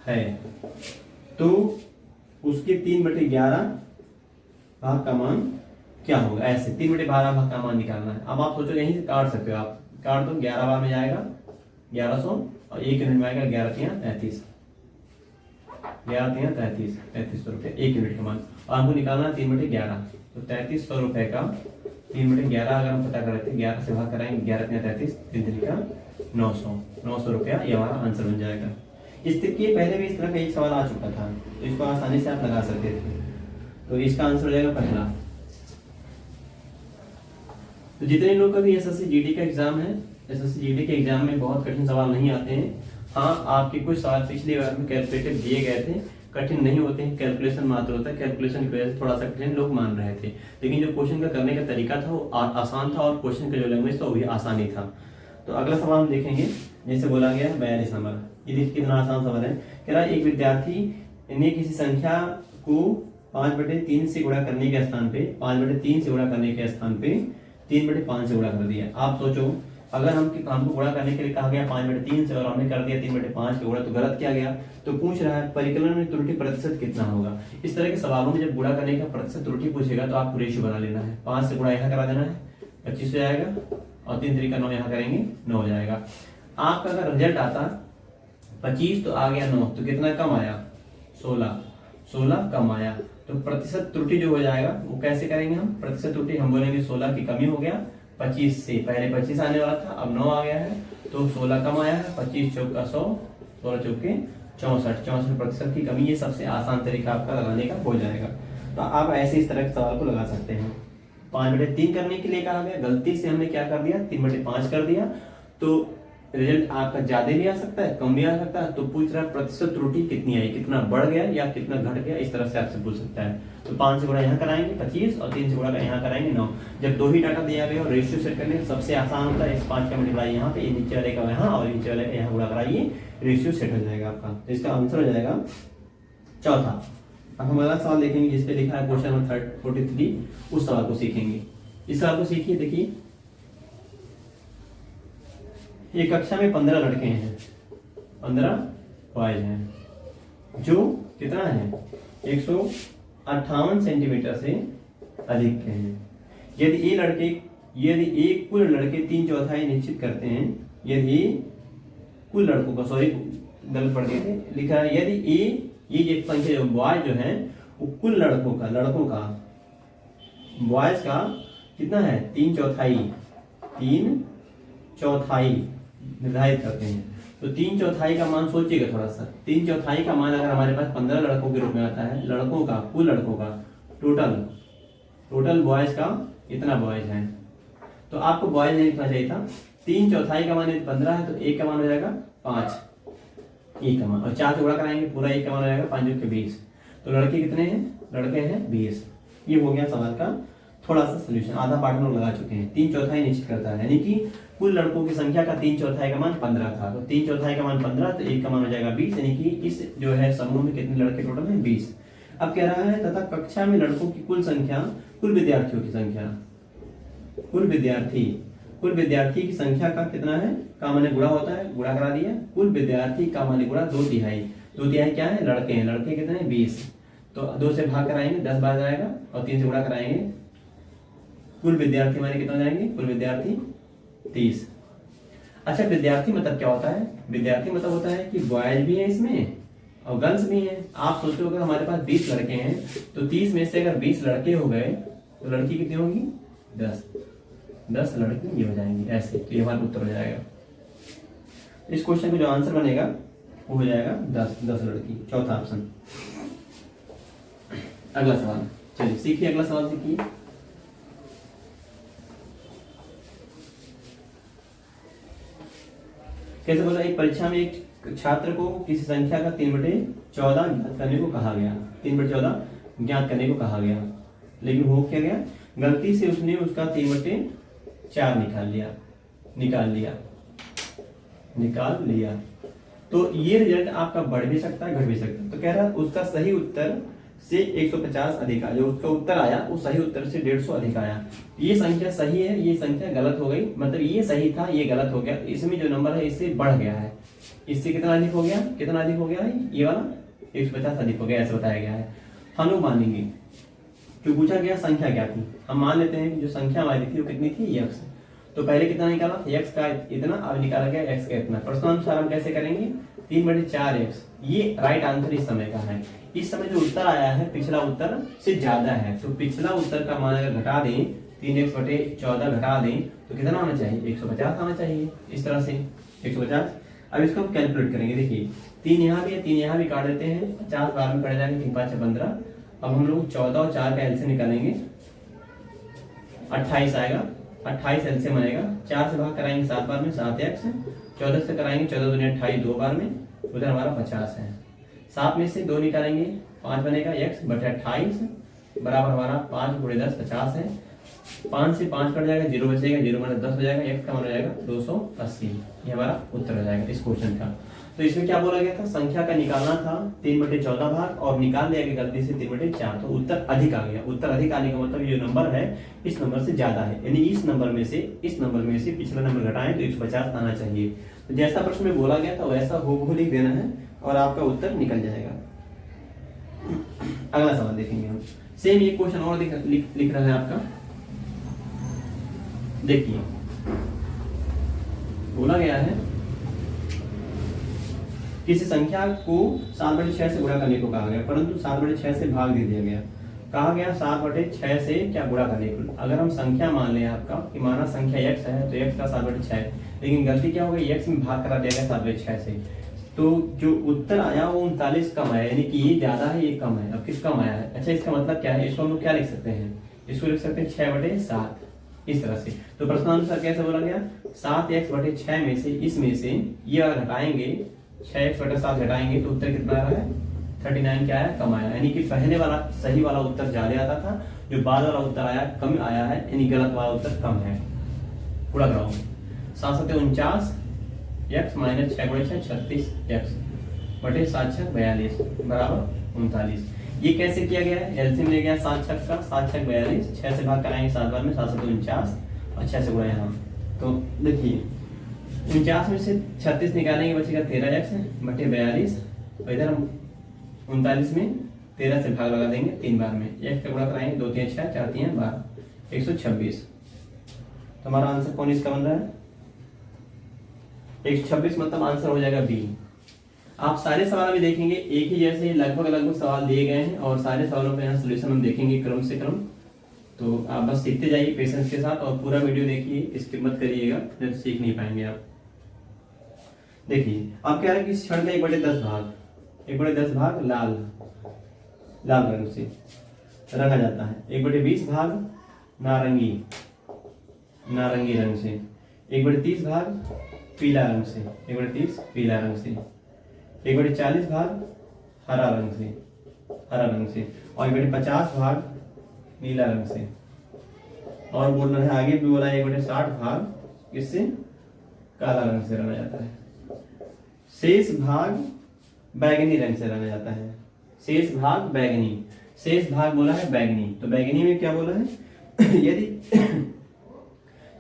है, तो उसके 3/11 भाग का मान क्या होगा। ऐसे 3/12 भाग का मान निकालना है। अब आप सोचो यहीं से काट सकते हो, आप काट दो, 11 बार में जाएगा 1100 और 1 यूनिट में आएगा 11 3 33, 3300 रुपये 1 यूनिट का मान। और हमको निकालना है 3/11, तो 3300 रुपये का 3/11 अगर हम पता कर रहे थे, 11 से भाग कराएंगे, 11 3 33, 3 का 900 रुपया, ये हमारा आंसर बन जाएगा। इस तरीके पहले भी इस तरह का एक सवाल आ चुका था, तो इसको आसानी से आप लगा सकते थे। तो इसका आंसर हो जाएगा पहला। तो जितने लोग का भी एसएससी जीडी का एग्जाम है, एसएससी जीडी के एग्जाम में बहुत कठिन सवाल नहीं आते हैं। हाँ आपके कुछ सवाल पिछली बार में कैलकुलेटिव दिए गए थे, कठिन नहीं होते हैं, कैलकुलेशन मात्र होता है, कैलकुलेशन की वजह से थोड़ा सा कठिन लोग मान रहे थे, लेकिन जो क्वेश्चन का करने का तरीका था वो आसान था और क्वेश्चन का जो लैंग्वेज था वो भी आसान ही था। तो अगला सवाल हम देखेंगे, जैसे बोला गया 42 नंबर। ये देखिए कितना आसान सवाल है। कह रहा है एक विद्यार्थी ने किसी संख्या को 5/3 से गुणा करने के स्थान पे 5/3 से गुणा करने के स्थान पे 3/5 से गुणा कर दिया। आप सोचो अगर हमको गुणा करने के लिए कहा गया 5/3 से और हमने कर दिया 3/5 के गुणा, तो गलत क्या गया। तो पूछ रहा है परिकलन में त्रुटि प्रतिशत कितना होगा। इस तरह के सवालों में जब गुणा करने का प्रतिशत त्रुटि पूछेगा तो आपको रेशियो बना लेना है। 5 से गुणा यहाँ करा देना है, 25 हो जाएगा, और 3 3 का 9 यहाँ करेंगे 9 हो जाएगा। आपका अगर रिजल्ट आता 25 तो आ गया 9, तो कितना कम आया 16 कम आया। तो प्रतिशत त्रुटि जो हो जाएगा वो कैसे करेंगे हम, प्रतिशत त्रुटि हम बोलेंगे 16 की कमी हो गया 25 से, पहले 25 आने वाला था अब 9 आ गया है, तो 16 कम आया है, 25 चौका 100, 16 चौके 64% की कमी। ये सबसे आसान तरीका आपका लगाने का हो जाएगा। तो आप ऐसे इस तरह के सवाल को लगा सकते हैं। 5/3 करने के लिए कहा गया, गलती से हमने क्या कर दिया 3/5 कर दिया, तो रिजल्ट आपका ज्यादा भी आ सकता है कम भी आ सकता है। तो पूछ रहा है प्रतिशत त्रुटि कितनी आई, कितना बढ़ गया या कितना घट गया, इस तरह से आपसे पूछ सकता है। तो 5 से गुणा यहाँ कराएंगे 25 और 3 से गुणा यहाँ कराएंगे 9। जब 2 ही डाटा दिया गया और रेशियो सेट करने सबसे आसान होता है, इस 5 का मल्टीप्लाई यहाँ पे, ये नीचे वाले का यहाँ और नीचे वाले का यहाँ गुणा कराइए, रेशियो सेट हो जाएगा आपका। तो इसका आंसर हो जाएगा चौथा। अब हम अगला सवाल देखेंगे जिस पे लिखा है क्वेश्चन नंबर 43, उस सवाल को सीखेंगे। इस सवाल को सीखिए। देखिए एक कक्षा में 15 लड़के हैं, 15 बॉयज हैं, जो कितना है 158 सेंटीमीटर से अधिक के हैं। यदि एक कुल लड़के 3/4 निश्चित करते हैं, यदि कुल लड़कों का, सॉरी गलत पढ़ गए थे, लिखा है यदि ये एक संख्या जो बॉयज जो है वो कुल लड़कों का बॉयज का कितना है 3/4 निर्धारित करते हैं। तो 3/4 का मान सोचिएगा थोड़ा सा। 3/4 का मान अगर हमारे पास 15 लड़कों के रूप में आता है, लड़कों का कुल लड़कों का टोटल बॉयज का इतना बॉयज है, तो आपको बॉयज नहीं लिखना चाहिए था। 3/4 का मान यदि 15 है तो 1 का मान हो जाएगा 5, 1 का मान, और 4 से गुणा कराएंगे पूरा 1 का मान हो जाएगा 5 के 20। तो लड़के कितने हैं, लड़के हैं 20। ये हो गया सवाल का थोड़ा सा सोल्यूशन, आधा पार्ट हम लोग लगा चुके हैं। 3/4 निश्चित करता है, यानी कि कुल लड़कों की संख्या का 3/4 का मान 15 था, तो 3/4 का मान 15, तो एक का मान हो जाएगा 20, यानी कि इस जो है समूह में कितने लड़के टोटल हैं 20। अब कह रहा है तथा कक्षा में लड़कों की कुल संख्या, कुल विद्यार्थियों की संख्या, कुल विद्यार्थी की संख्या का कितना है, का माने गुणा होता है, गुणा करा दिया। कुल विद्यार्थी का माने गुणा 2/3 क्या है, लड़के हैं, लड़के कितने हैं 20, तो 2 से भाग कराएंगे 10 बार जाएगा और 3 से गुणा कराएंगे, कुल विद्यार्थी माने कितना जाएंगे, कुल विद्यार्थी 30। अच्छा विद्यार्थी मतलब क्या होता है, विद्यार्थी मतलब होता है कि बॉयज भी है इसमें और गर्ल्स भी हैं। आप सोचो अगर हमारे पास 20 लड़के हैं तो 30 में से अगर 20 लड़के हो गए तो लड़की कितनी होंगी, 10 लड़की ये हो जाएंगी ऐसे, तो ये हमारा उत्तर हो जाएगा। इस क्वेश्चन का जो आंसर बनेगा वो हो जाएगा 10 लड़की, चौथा ऑप्शन। अगला सवाल, चलिए सीखिए, अगला सवाल सीखिए। कैसे बोला, एक परीक्षा में एक छात्र को किसी संख्या का 3/14 ज्ञात करने को कहा गया, 3/14 ज्ञात करने को कहा गया, लेकिन हो क्या गया, गलती से उसने उसका 3/4 निकाल लिया। तो ये रिजल्ट आपका बढ़ भी सकता है घट भी सकता है। तो कह रहा है उसका सही उत्तर से 150 अधिक आया, जो उसका उत्तर आया वो सही उत्तर से 150 अधिक आया। ये संख्या सही है, ये संख्या गलत हो गई, मतलब ये सही था ये गलत हो गया, इसमें जो नंबर है इससे बढ़ गया है, इससे कितना अधिक हो गया, ये वाला 150 अधिक हो गया, ऐसा बताया गया है। हम लोग मानेंगे जो पूछा गया संख्या क्या थी, हम मान लेते हैं कि जो संख्या हमारी थी वो कितनी थी, x। तो पहले कितना निकाला, x का इतना, अब निकाला गया x का इतना। प्रश्नानुसार हम कैसे करेंगे, 3/4x, ये राइट आंसर इस समय का है। इस समय जो उत्तर आया है पिछला उत्तर से ज्यादा है, तो पिछला उत्तर का मान अगर घटा दें, 3x/14 घटा दें तो कितना आना चाहिए, 150 आना चाहिए, इस तरह से 150। अब इसको हम कैलकुलेट करेंगे, देखिए 3 यहाँ भी है, 3 यहाँ भी काट देते हैं, 50 बार में कट जाएंगे, 3 5 15। अब हम लोग 14 और 4 का एलसीएम निकालेंगे, 28 आएगा, 28 एलसीएम आएगा, 4 से भाग कराएंगे 7 बार में 7x, 14 से कराएंगे 14 दूनी 28 2 बार में, उधर हमारा 50 है। 7 में से 2 निकालेंगे 5 बनेगा, x/28 बराबर हमारा 5 × 10 50 है। 5 से 5 कट जाएगा, 0 बचेगा, 0 माइनस 10 हो जाएगा, x का मान हो जाएगा 280। ये हमारा उत्तर हो जाएगा इस क्वेश्चन का। तो इसमें क्या बोला गया था, संख्या का निकालना था 3/14 भाग और निकाल लिया गया गलती से 3/4, तो उत्तर अधिक आ गया। उत्तर अधिक आने का मतलब ये नंबर है इस नंबर से ज्यादा है, यानी इस नंबर में से पिछला नंबर घटाएं तो 150 आना चाहिए। तो जैसा प्रश्न में बोला गया था वैसा हूबहू लिख देना है और आपका उत्तर निकल जाएगा। अगला सवाल देखेंगे हम, सेम ये क्वेश्चन और लिख रहा है आपका, देखिए बोला गया है किसी संख्या को 7/6 से गुणा करने को कहा गया, परंतु 7/6 से भाग दे दिया गया। कहा गया 7/6 से क्या गुणा करने को। अगर हम संख्या मान लें आपका कि माना संख्या x है तो x का 7/6, लेकिन गलती क्या हो गई, x में भाग करा दिया गया 7/6 से, तो जो उत्तर आया वो 39 कम आया, यानी कि ये ज्यादा है ये कम है। अब किस कम आया है, अच्छा इसका मतलब क्या है, इसको हम लोग क्या लिख सकते हैं, इसको लिख सकते हैं 6/7 इस तरह से। तो प्रश्नानुसार कैसे बोला गया, 7x/6 में से इसमें से ये अगर घटाएंगे 6x/7 घटाएंगे तो उत्तर कितना आ रहा है 39 क्या आया, कम आया, यानी कि पहले वाला सही वाला उत्तर ज्यादा आता था, जो बाद वाला उत्तर आया कम आया है, यानी गलत वाला उत्तर कम है। पूरा कराओ, 7×7 49x माइनस 6×6 36x/7 42 बराबर 39। ये कैसे किया गया है, एलसीएम ले गया 7 6 का, 7 6 42, 6 से भाग कराएंगे 7 बार में, 7×7 और 6 से गुणा यहाँ। तो देखिए 49 में से 36 निकालेंगे बचेगा 13x/42, और इधर हम 39 में 13 से भाग लगा देंगे 3 बार में, x का गुणा कराएंगे 2 3 6 4 3 12 126। तो हमारा आंसर कौन इसका बन रहा है 126, मतलब आंसर हो जाएगा बी। आप सारे सवाल भी देखेंगे एक ही जैसे लगभग सवाल दिए गए हैं और सारे सवालों का यहाँ सोल्यूशन हम देखेंगे क्रम से क्रम। तो आप बस सीखते जाइए पेशेंस के साथ और पूरा वीडियो देखिए, स्किप मत करिएगा, नहीं तो सीख नहीं पाएंगे आप। देखिए आप कह रहे हैं कि क्षण का 1/10 भाग लाल रंग से रंगा जाता है, 1/20 भाग नारंगी रंग से, 1/30 भाग पीला रंग से, 1/30 पीला रंग से, 1/40 भाग हरा रंग से, और 1/50 भाग नीला रंग से, और बोल रहे हैं आगे भी बोला 1/60 भाग किससे, काला रंग से रंगा जाता है। शेष भाग बैगनी रंग से रंगा जाता है। शेष भाग बैगनी, शेष भाग बोला है बैगनी, तो बैगनी में क्या बोला है यदि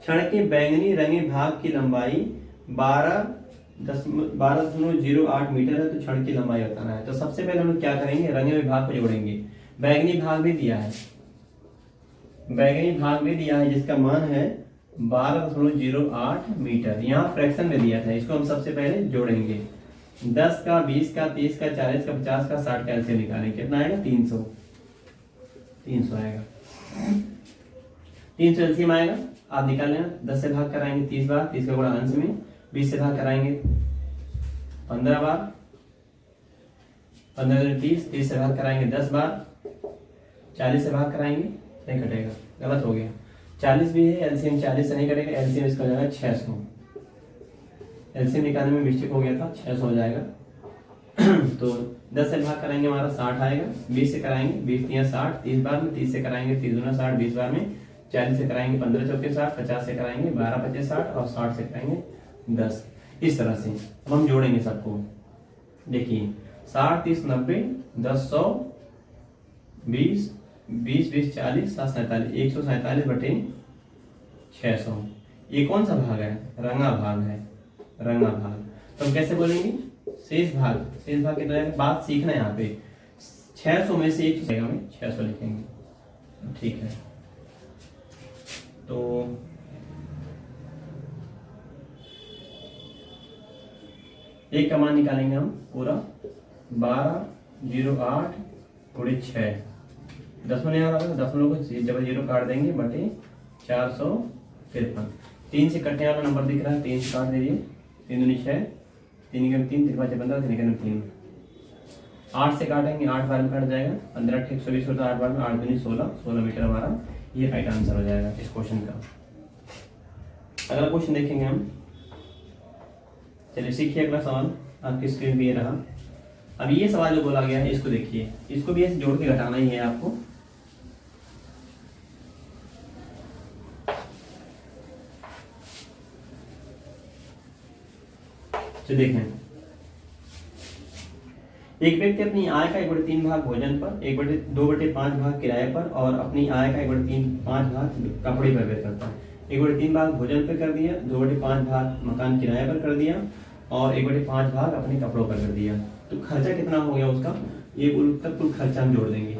क्षण के बैगनी रंगे भाग की लंबाई 12.08 मीटर है तो क्षण की लंबाई बताना है। तो सबसे पहले हम लोग क्या करेंगे, रंगे हुए भाग को जोड़ेंगे। बैगनी भाग भी दिया है, बैगनी भाग भी दिया है जिसका मान है 12.08 मीटर, यहाँ फ्रैक्शन में दिया था, इसको हम सबसे पहले जोड़ेंगे। 10 का, 20 का, 30 का, 40 का, 50 का, 60 का एलसीएम निकालेंगे, कितना आएगा 300 आएगा। 300 एलसीएम आएगा, आप निकाल लेना। 10 से भाग कराएंगे 30 बार, 30 का गुणा अंश में, 20 से भाग कराएंगे 15 बार, 15 30, 30 से भाग कराएंगे 10 बार, 40 से भाग कराएंगे, नहीं कटेगा, गलत हो गया। 40 भी है, एलसीएम 40 से नहीं कटेगा, एलसीएम इसका हो जाएगा 600। एलसीएम निकालने में मिस्टेक हो गया था, 600 हो जाएगा। तो 10 से भाग कराएंगे हमारा 60 आएगा, 20 से कराएंगे 20 3 60, 30 बार में, 30 से कराएंगे 30 दूना 60, 20 बार में, 40 से कराएंगे 15 चौके 60, 50 से कराएंगे 12 25 60 और 60 से कराएंगे 10। इस तरह से अब हम जोड़ेंगे सबको। देखिए 60 30 90, 10 100, 20 20 20 40 7 47, 147 बटे 600। ये कौन सा भाग है, रंगा भाग है, रंगा भाग। तो हम कैसे बोलेंगे, शेष भाग, शेष भाग कितना है, बात सीखना है यहाँ पे। 600 में से 100 में 600 लिखेंगे, ठीक है। तो एक का मान निकालेंगे हम पूरा 12.08 गुणे 6, दशमलव यहाँ आएगा, दशमलव को जब 0 काट देंगे बटे 453। 3 से कटने वाला नंबर दिख रहा है, 3 से काट दीजिए, 3 दूनी 6, 3 के 3, 3 5 15, 3 के 3। 8 से काटेंगे, 8 बार में कट जाएगा, 15 ठीक 120 होता है, 8 बार में 8 दूनी 16, 16 मीटर हमारा ये राइट आंसर हो जाएगा इस क्वेश्चन का। अगला क्वेश्चन देखेंगे हम। चलिए सीखिए अगला सवाल, आपकी स्क्रीन पे ये रहा। अब ये सवाल जो बोला गया है इसको देखिए, इसको भी ऐसे जोड़ के घटाना ही है आपको। तो देखें, एक व्यक्ति अपनी आय का 1/3 भाग भोजन पर, 2/5 भाग किराए पर और अपनी आय का 1/5 भाग कपड़े पर व्यय करता है। 1/3 भाग भोजन पर कर दिया, 2/5 भाग मकान किराए पर कर दिया और 1/5 भाग अपने कपड़ों पर कर दिया। तो खर्चा कितना हो गया उसका, ये कुल खर्चा हम जोड़ेंगे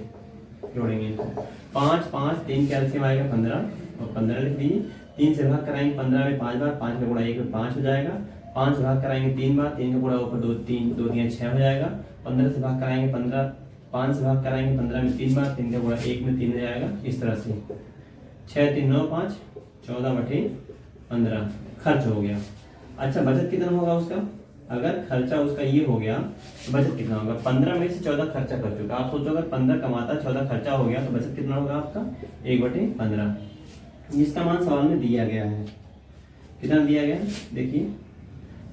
5 5 3 का एलसीएम आएगा 15 और 15 लिख दीजिए। 3 से भाग कराएंगे 15 में 5 बार, 5 का गुणा 1 में 5 हो जाएगा। 5 से भाग कराएंगे 3 बार, 3 का गुणा ऊपर 2 3 2 3 6 हो जाएगा। 15 से भाग कराएंगे 15, 5 से भाग कराएंगे 15 में 3 बार, 3 का गुणा 1 में 3 हो जाएगा। इस तरह से 6 3 9 5 14/15 खर्च हो गया। अच्छा बचत कितना होगा उसका, अगर खर्चा उसका ये हो गया तो बचत कितना होगा, 15 में से 14 खर्चा कर चुका। आप सोचो अगर 15 कमाता 14 खर्चा हो गया तो बचत कितना होगा आपका 1/15, जिसका मान सवाल में दिया गया है। कितना दिया गया देखिए,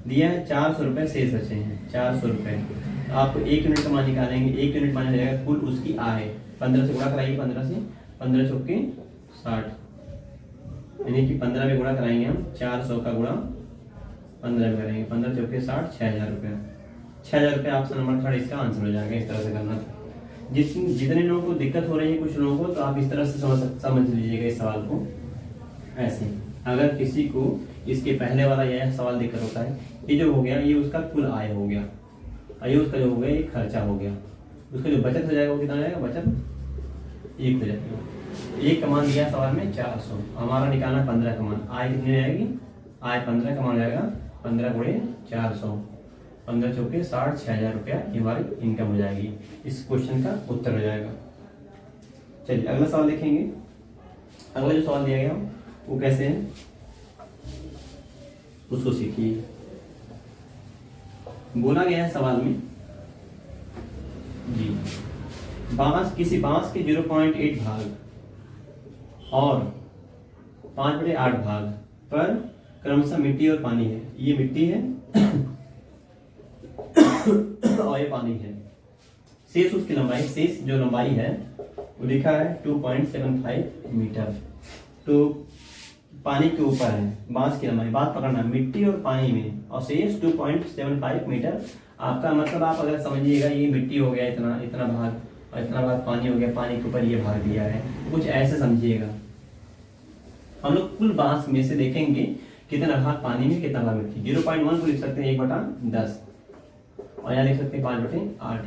दिया है 400 रुपये शेष बचे हैं 400 रुपये। आपको 1 यूनिट का मान निकालेंगे, 1 यूनिट मान जाएगा कुल उसकी आय। 15 से गुणा कराइए, 15 से 15 चौके 60, यानी कि 15 में गुणा कराएंगे हम, 400 का गुणा 15 में करेंगे, 15 चौके 60, 6000 रुपये। 6000 रुपये ऑप्शन नंबर 3 इसका आंसर हो जाएगा। इस तरह से करना था। जितने लोगों को दिक्कत हो रही है कुछ लोगों को, तो आप इस तरह से समझ लीजिएगा इस सवाल को ऐसे। अगर किसी को इसके पहले वाला यह सवाल दिक्कत होता है, ये जो हो गया ये उसका कुल आय हो गया, ये उसका जो हो गया ये खर्चा हो गया, उसका जो बचत हो जाएगा वो कितना हो जाएगा, बचत 1 हो जाएगा। 1 का मान दिया सवाल में 400, हमारा निकालना 15 का मान। आय कितनी हो जाएगी, आय 15 का मान हो जाएगा 15 गुणे 400, 15 चौके 60, 6000 रुपया ये हमारी इनकम हो जाएगी। इस क्वेश्चन का उत्तर हो जाएगा। चलिए अगला सवाल देखेंगे। अगला जो सवाल दिया गया वो कैसे है उसको सीखिए। बोला गया है सवाल में जी, किसी बांस के 0.8 भाग और 5/8 भाग पर क्रमशः मिट्टी और पानी है। ये मिट्टी है और ये पानी है। शेष उसकी लंबाई, शेष जो लंबाई है वो लिखा है 2.75 मीटर। तो पानी के ऊपर है, बांस की लंबाई, बात पकड़ना, मिट्टी और पानी में, और शेष 2.75 मीटर। आपका मतलब आप अगर समझिएगा ये मिट्टी हो गया इतना इतना भाग, और इतना भाग पानी हो गया, पानी के ऊपर ये भाग दिया है, तो कुछ ऐसे समझिएगा। हम लोग कुल बांस में से देखेंगे कितना भाग पानी में, कितना भाग मिट्टी। 0.1 को लिख सकते हैं 1/10, और यहाँ लिख सकते हैं 5/8,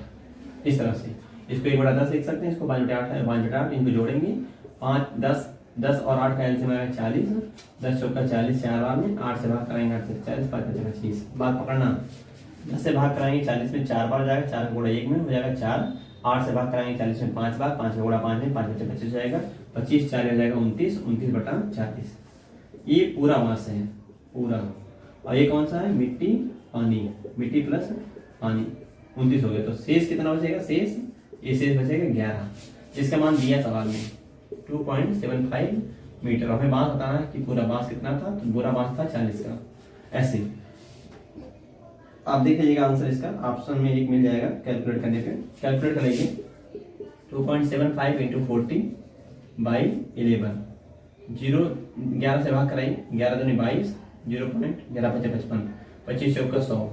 इस तरह से। इसको 1/10 लिख सकते हैं, इसको 5/8 इनको जोड़ेंगे, 5 10 और 8 का एलसीएम आएगा 40, 10 चौका 40, 4 बार में 8 से भाग कराएंगे, 8 से 40, 5 का 25। बात पकड़ना, 10 से भाग कराएंगे 40 में 4 बार हो जाएगा, 4 का गुणा 1 में हो जाएगा 4, 8 से भाग कराएंगे 40 में 5 बार, 5 का गुणा 5 में, 5 बचे 25 हो जाएगा, 25 4 हो जाएगा 29, 29/40। ये पूरा मास है पूरा। और ये कौन सा है, मिट्टी पानी, मिट्टी प्लस पानी, 29 हो गया। तो शेष कितना बचेगा, शेष ये शेष बचेगा 11, जिसका मान दिया सवाल में 2.75 मीटर। हमें बांस बताना है कि पूरा बांस कितना था, तो पूरा बांस था 40 का। ऐसे आप देख लीजिएगा आंसर इसका, ऑप्शन में एक मिल जाएगा कैलकुलेट करने पे। कैलकुलेट करेंगे 2.75 × 40/11, 11 से भाग कराइए, 11 दूनी 22, 0.11 5 55, 25 चौका 100,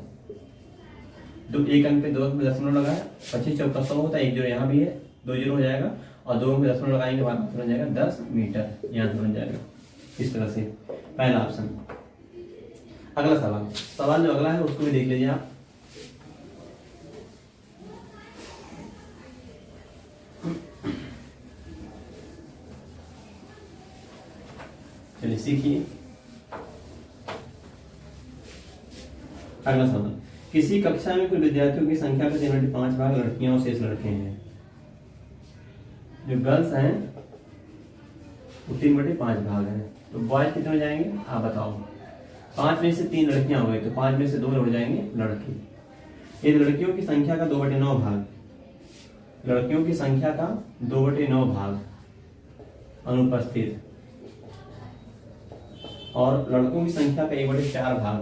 तो एक अंक पे 2 अंक में दशमलव लगाया, 25 चौका 100 होता है, 1 जीरो यहाँ भी है, 2 जीरो हो जाएगा, और 2 अंक में दशमलव लगाएंगे, बाद में बन जाएगा 10 मीटर, यहाँ से बन जाएगा। इस तरह से पहला ऑप्शन। अगला सवाल जो अगला है उसको भी देख लीजिए आप। चलिए सीखिए। अगला सवाल, किसी कक्षा में कुल विद्यार्थियों की संख्या का 3/5 भाग लड़कियां और शेष लड़के हैं। जो गर्ल्स हैं वो 3/5 भाग है, तो बॉयज कितने हो जाएंगे आप बताओ। 5 में से 3 लड़कियां हो गई, तो 5 में से 2 हो जाएंगे लड़के। ये लड़कियों की संख्या का 2/9 भाग, लड़कियों की संख्या का 2/9 भाग अनुपस्थित, और लड़कों की संख्या का 1/4 भाग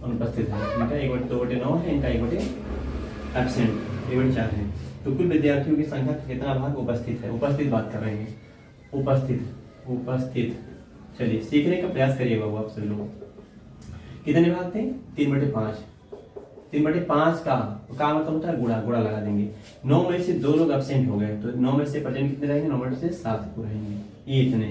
अनुपस्थित है। इनका 2/9 है, इनका 1 एब्सेंट, 1/4 है। तो कुल विद्यार्थियों की संख्या का कितना भाग उपस्थित है, उपस्थित बात कर रहे हैं, उपस्थित। चलिए सीखने का प्रयास करिएगा वो आप सभी लोग। कितने भाग थे, 3/5। 3/5 का मतलब होता है गुणा लगा देंगे। 9 में से 2 लोग एब्सेंट हो गए, तो 9 में से प्रेजेंट कितने रहेंगे, 9 में से 7 को रहेंगे, ये इतने।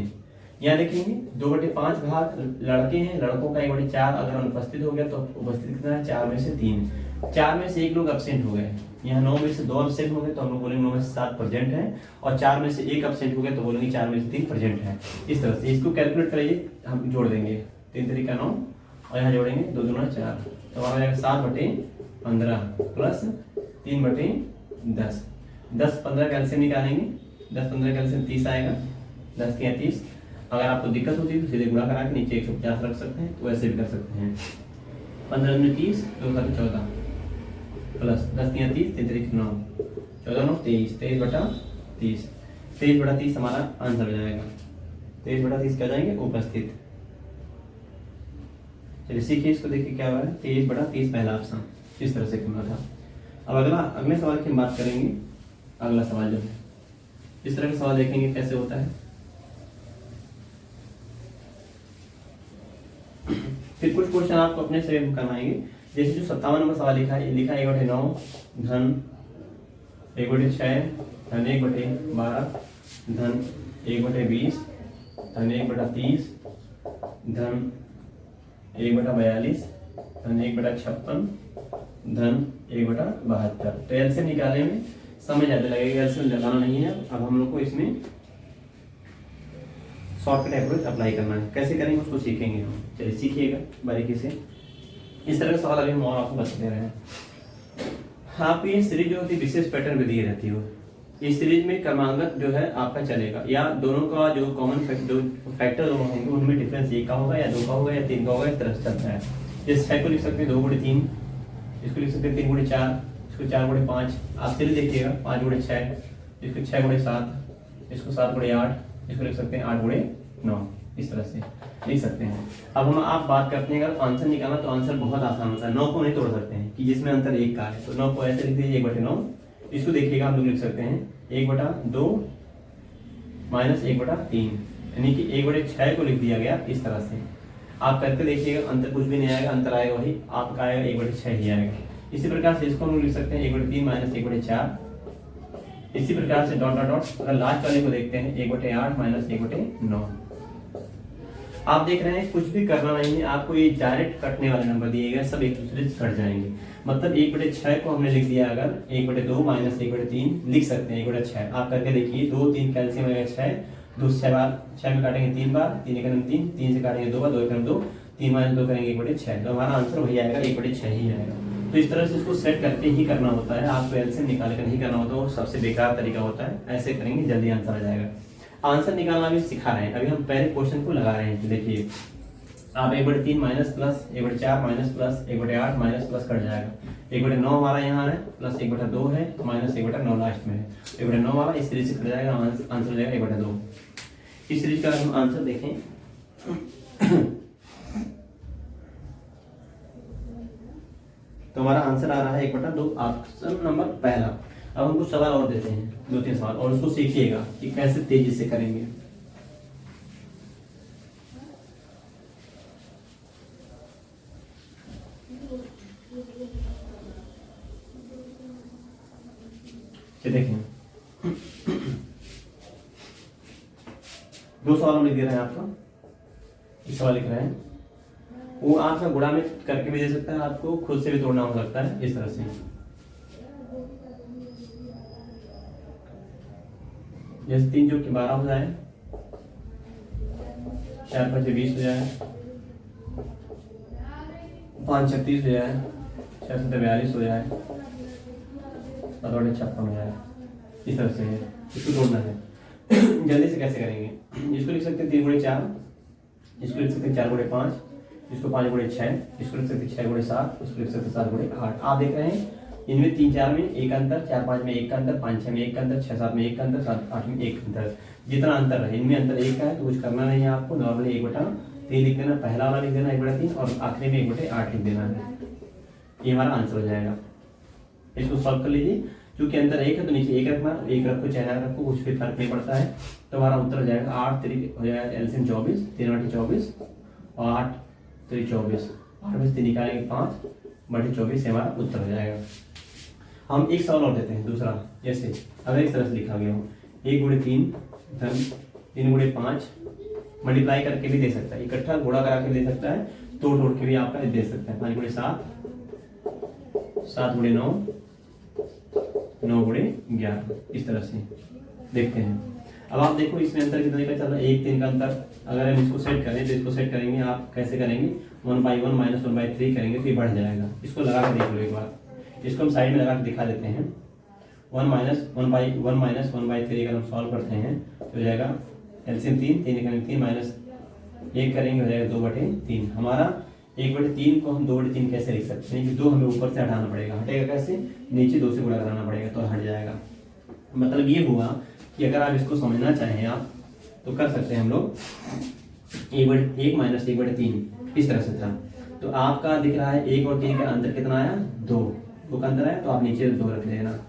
यहाँ देखेंगे 2/5 भाग लड़के हैं, लड़कों का 1/4 अगर अनुपस्थित हो गया तो उपस्थित कितना है, 4 में से 3। 4 में से 1 लोग एब्सेंट हो गए, यहाँ 9 में से 2 एब्सेंट हो गए, तो हम लोग बोलेंगे 9 में से 7 प्रेजेंट है, और 4 में से 1 एब्सेंट हो गया तो बोलेंगे 4 में से 3 प्रेजेंट है। इस तरह से इसको कैलकुलेट करिए, हम जोड़ देंगे 3 3 का 9, और यहाँ जोड़ेंगे 2 दूना 4, तो हमारा जाएगा 7/15 प्लस 3/10। 10-15 का एलसीएम निकालेंगे, 10-15 का एलसीएम 30 आएगा, 10 के 30। अगर आपको दिक्कत होती है तो सीधे गुणा करा के नीचे 150 रख सकते हैं, तो ऐसे भी कर सकते हैं। 15 में 30, 2 7 14 प्लस 10 3 30, 3 3 9, 14 9 23, 23/30, 23/30 हमारा आंसर हो जाएगा। 23/30 क्या जाएंगे, उपस्थित। चलिए सीखिए इसको, देखिए क्या हो रहा है, 23/30 पहला ऑप्शन इस तरह से करना था। अब अगले सवाल की हम बात करेंगे। अगला सवाल जो है इस तरह के सवाल देखेंगे कैसे होता है। फिर कुछ क्वेश्चन आपको अपने से करवाएंगे, जैसे जो 57 नंबर सवाल लिखा है 1/9 धन 1/6 धन 1/12 धन 1/20 धन 1/30 धन 1/42 धन 1/56 धन 1/72। तो एलसीएम निकालने में समय ज्यादा लगेगा, एलसीएम लगाना नहीं है। अब हम लोग को इसमें शॉर्टकट अप्रोच अप्लाई करना है, कैसे करेंगे उसको सीखेंगे हम। चलिए सीखिएगा बारीकी से। इस तरह का सवाल अभी हम और आपको बता दे रहे हैं। आप ये सीरीज जो होती है विशेष पैटर्न में दी रहती हो, इस सीरीज में क्रमांकन जो है आपका चलेगा, या दोनों का जो कॉमन फैक्टर दोनों होंगे उनमें डिफरेंस 1 का होगा या 2 का होगा या 3 का होगा, इस तरह से चलता है। जैसे 6 को लिख सकते हैं 2/3, इसको लिख सकते हैं 3/4, इसको 4/5। आप सीरीज देखिएगा 5/6, इसको 6/7, इसको 7/8, इसको लिख सकते हैं 8/9, इस तरह से लिख सकते हैं। अब हम आप बात करते हैं अगर आंसर निकालना, तो आंसर बहुत आसान होता है। 9 को नहीं तोड़ सकते हैं कि जिसमें अंतर 1 का है, तो 9 को ऐसे लिख दीजिए 1/9। इसको देखिएगा हम लोग लिख सकते हैं 1/2 - 1/3, यानी कि 1/6 को लिख दिया गया इस तरह से। आप करके देखिएगा, अंतर कुछ भी नहीं आएगा, अंतर आएगा वही आपका आएगा 1/6 ही आएगा। इसी प्रकार से इसको हम लोग लिख सकते हैं 1/3 माइनस 1/4। इसी प्रकार से डॉट डॉट डॉट, अगर लास्ट वाले को देखते हैं 1/8 माइनस 1/9। आप देख रहे हैं कुछ भी करना नहीं है आपको, ये डायरेक्ट कटने वाले नंबर दिए गए सब एक दूसरे से कट जाएंगे। मतलब 1/6 को हमने लिख दिया, अगर 1/2 माइनस 1/3 लिख सकते हैं 1/6। आप करके देखिए, 2 3 कैल्सियम आएगा 6, 2 6 बार 6 में काटेंगे 3 बार, 3 एक 3, 3 से काटेंगे 2 बार, 2 एक 2, 3 माइनस 2 करेंगे 1/6। तो हमारा आंसर वही आएगा 1/6 ही आएगा। तो इस तरह से इसको सेट करके ही करना होता है, आपको एलसीएम निकाल कर नहीं करना होता, वो सबसे बेकार तरीका होता है। ऐसे करेंगे जल्दी आंसर आ जाएगा। आंसर निकालना भी सिखा रहे हैं, अभी हम पहले क्वेश्चन को लगा रहे हैं। देखिए आप 1/3 minus plus 1/4 minus plus 1/8 minus plus cut जाएगा। 1/9 हमारा यहाँ है, प्लस 1/2 है, माइनस 1/9 लास्ट में है। 1/9 वाला इस सीरीज से कट जाएगा, आंसर हो जाएगा 1/2। इस सीरीज का हम आंसर देखें तो हमारा आंसर आ रहा है 1/2, ऑप्शन नंबर पहला। अब हम कुछ सवाल और देते हैं, 2-3 सवाल, और उसको सीखिएगा कि कैसे तेजी से करेंगे। देखें 2 सवाल हम लिख दे रहे हैं आपको। इस सवाल लिख रहे हैं, वो आपका गुणा में करके भी दे सकता है, आपको खुद से भी तोड़ना हो सकता है इस तरह से। जैसे 3 जो कि 12 हो जाए, 4 5 20 हो जाए, 5 36 हो जाए, 6 7 42 हो जाए, 7 8 56 हो जाए। इस तरह से है, इसको तोड़ना है। जल्दी से कैसे करेंगे, इसको लिख सकते हैं 3/4, इसको लिख सकते हैं 4/5, इसको 5/6, इसको लिख सकते हैं 6/7, इसको लिख सकते हैं 7/8। आप देख रहे हैं इनमें 3 4 में एक अंतर, 4 5 में एक अंतर, 5 6 में एक अंतर, 6 7 में एक अंतर, 7 8 में एक अंतर। जितना अंतर है इनमें अंतर एक का है तो कुछ करना नहीं है आपको, नॉर्मली 1/3 लिख देना, पहला वाला लिख देना 1/3 और आखिरी में 1/8 लिख देना है। ये हमारा आंसर हो जाएगा। इसको सॉल्व कर लीजिए, क्योंकि अंदर एक है तो नीचे एक रखना, एक रखो चाहे ना रखो कुछ भी फर्क नहीं पड़ता है। तो हमारा उत्तर हो जाएगा 8 3 हो जाएगा एलसीएम 24, 3/24 और 8 3 24, 8 में से 3 निकालेंगे 5/24 हमारा उत्तर हो जाएगा। हम एक सवाल और देते हैं दूसरा, जैसे अगर इस तरह से लिखा गया हो 1/3 धन 3/5 मल्टीप्लाई करके भी दे सकता है, इकट्ठा गुणा करा के दे सकता है, तोड़ के भी आपका दे सकता है। 5/7, 7/9, 9/11, इस तरह से देखते हैं। अब आप देखो इसमें अंतर कितने का चल रहा है, 1 3 का अंतर। अगर हम इसको सेट करें तो इसको सेट करेंगे, आप कैसे करेंगे 1/1 माइनस 1/3 करेंगे तो ये बढ़ जाएगा। इसको लगा के देख लो एक बार, इसको हम साइड में लगा के दिखा देते हैं। 1 माइनस 1/3 अगर हम सॉल्व करते हैं तो हो जाएगा एलसीएम 3 करेंगे 3 माइनस 1 करेंगे हो जाएगा 2/3। हमारा 1/3 को हम 2/3 कैसे लिख सकते हैं कि 2 हमें ऊपर से हटाना पड़ेगा, हटेगा कैसे, नीचे 2 से गुणा कराना पड़ेगा तो हट जाएगा। मतलब ये हुआ कि अगर आप इसको समझना चाहें आप तो कर सकते हैं हम लोग 1 माइनस 1/3 इस तरह से था। तो आपका दिख रहा है 1 और 3 का अंतर कितना आया, 2 का अंतर आया, तो आप नीचे 2 रख लेना।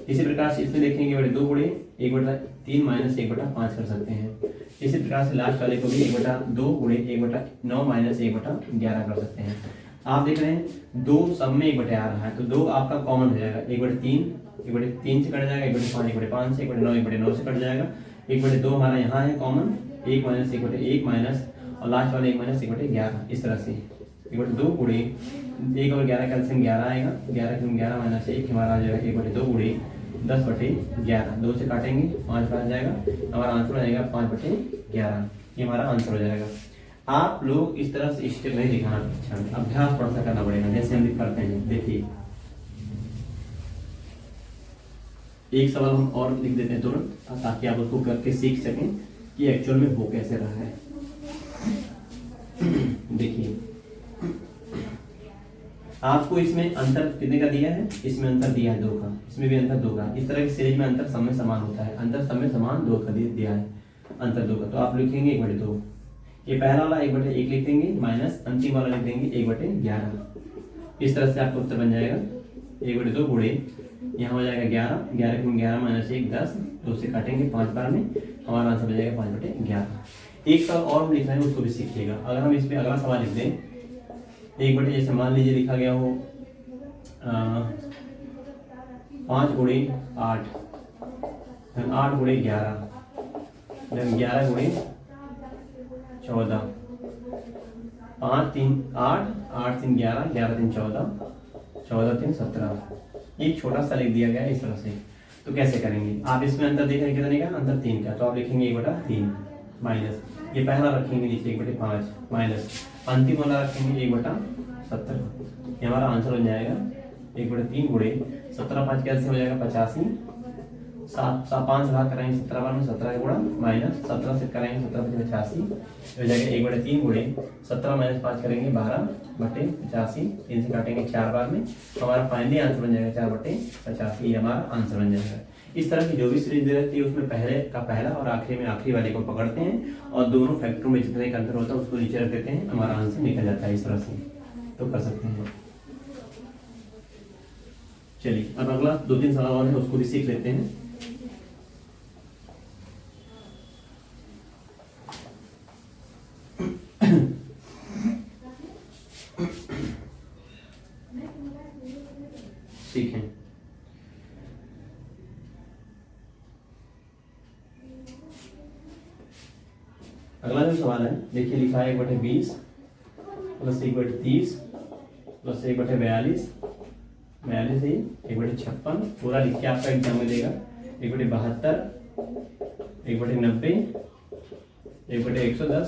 इसी प्रकार से इसमें देखेंगे 2 गुणे 1/3 माइनस 1/5 कर सकते हैं। इसी प्रकार से लास्ट वाले को भी 1/2 गुणे 1/9 माइनस 1/11 कर सकते हैं। आप देख रहे हैं 2 सब में 1/8 आ रहा है, तो 2 आपका कॉमन हो जाएगा, 1/3 से कट जाएगा, 1/5 1/5 से, 1/9 से कट जाएगा, 1/2 हमारा यहाँ है कॉमन, 1 माइनस 1/1 माइनस और लास्ट वाले 1 माइनस 1/11 इस तरह से 1/2 गुणे 1 और 11 कैल्सियम 11 आएगा, 11 माइनस 1 हमारा आ जाएगा 1/2 गुणे 10/11, 2 से काटेंगे 5 आ जाएगा, हमारा आंसर हो जाएगा 5/11। ये हमारा आंसर हो जाएगा। आप लोग इस तरह से स्टेप नहीं दिखाना, अच्छा अभ्यास थोड़ा सा करना पड़ेगा, जैसे हम करते हैं। देखिए एक सवाल हम और लिख देते हैं तुरंत, ताकि आप उसको करके सीख सकें कि एक्चुअल में हो कैसे रहा है। देखिए आपको इसमें अंतर कितने का दिया है, इसमें अंतर दिया है 2 का, इसमें भी अंतर 2 का। इस तरह की सीरीज में अंतर सब में समान होता है, अंतर सब में समान 2 का दिया है, अंतर 2 का। तो आप लिखेंगे 1/2, ये पहला वाला 1/1 लिख देंगे, माइनस अंतिम वाला लिख देंगे 1/11। इस तरह से आपका उत्तर बन जाएगा 1/2 गुणे यहाँ हो जाएगा 11 माइनस 1 10, 2 से काटेंगे 5 बार में, हमारा आंसर हो जाएगा 5/11। एक सवाल और हम लिख रहे हैं, उसको भी सीखिएगा। अगर हम इसमें अगला सवाल लिख दें 1/, जैसे मान लीजिए लिखा गया हो 5 गुणे 8, 8 गुणे 11, 11 गुणे 14, 5 3 8, 8 3 11, 11 3 14, 14 3 17। एक छोटा सा लिख दिया गया है इस तरह से। तो कैसे करेंगे आप, इसमें अंतर देख रहे हैं कितने का, अंतर 3 का। तो आप लिखेंगे 1/3 माइनस, ये पहला रखेंगे नीचे 1/5 माइनस, अंतिम वाला रखेंगे 1/70। ये हमारा आंसर हो जाएगा 1/3 गुणे 17, 5 कैसे हो जाएगा 85, 7 5 भाग कराएंगे 17 बार में, 17 गुणा माइनस 17 से कराएंगे 17 × 85 हो जाएगा 1/3 गुणे 17 माइनस 5 करेंगे 12/85, 3 से काटेंगे 4 बार में, हमारा फाइनली आंसर बन जाएगा 4/85। ये हमारा आंसर बन जाएगा। इस तरह की जो भी सीरीज दे रहती है उसमें पहले का पहला और आखिरी में आखिरी वाले को पकड़ते हैं और दोनों फैक्टरों में जितने का अंतर होता है उसको नीचे रख देते हैं, हमारा आंसर निकल जाता है। इस तरह से तो कर सकते हैं। चलिए अब अगला 2-3 सवाल और है, उसको भी सीख लेते हैं। सीखें। अगला जो सवाल है देखिए, लिखा है 1/20 प्लस 1/30 प्लस 1/42, 42 ही 1/56 पूरा लिख के आपका एग्जाम में देगा। 1/72, 1/90, 1/110,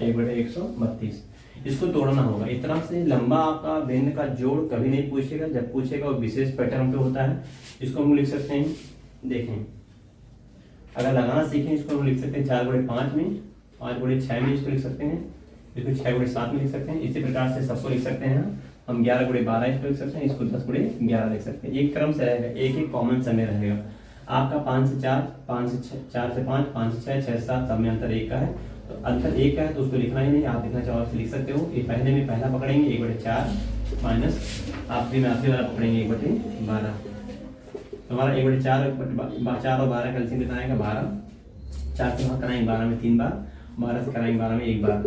1/132। इसको तोड़ना होगा। इतना से लंबा आपका भिन्न का जोड़ कभी नहीं पूछेगा, जब पूछेगा वो विशेष पैटर्न पे होता है। इसको हम लिख सकते हैं, देखें अगर लगाना सीखें इसको हम लिख सकते हैं 4/5 में, 5/6 में इसको लिख सकते हैं, इसको 6/7 में लिख सकते हैं। इसी प्रकार से सबको लिख सकते हैं हम 11/12 इसको लिख सकते हैं, इसको 10/11 लिख सकते हैं। एक क्रम से रहेगा, एक कॉमन समय रहेगा आपका। 5 से 4, 5 से 6, 4 से 5, 5 से 6, 6 से 7, सब में अंतर 1 का है। तो अंतर 1 का है तो उसको लिखना ही नहीं, आप लिखना चाहो तो लिख सकते हो। ये पहले में पहला पकड़ेंगे 1/4 माइनस आखिरी में आखिरी वाला पकड़ेंगे 1/12। तो हमारा 1/4 और 12 का एलसीएम कितना आएगा 12। 4 से भाग कराएंगे 12 में 3 बार, 12 से कराएंगे 12 में 1 बार,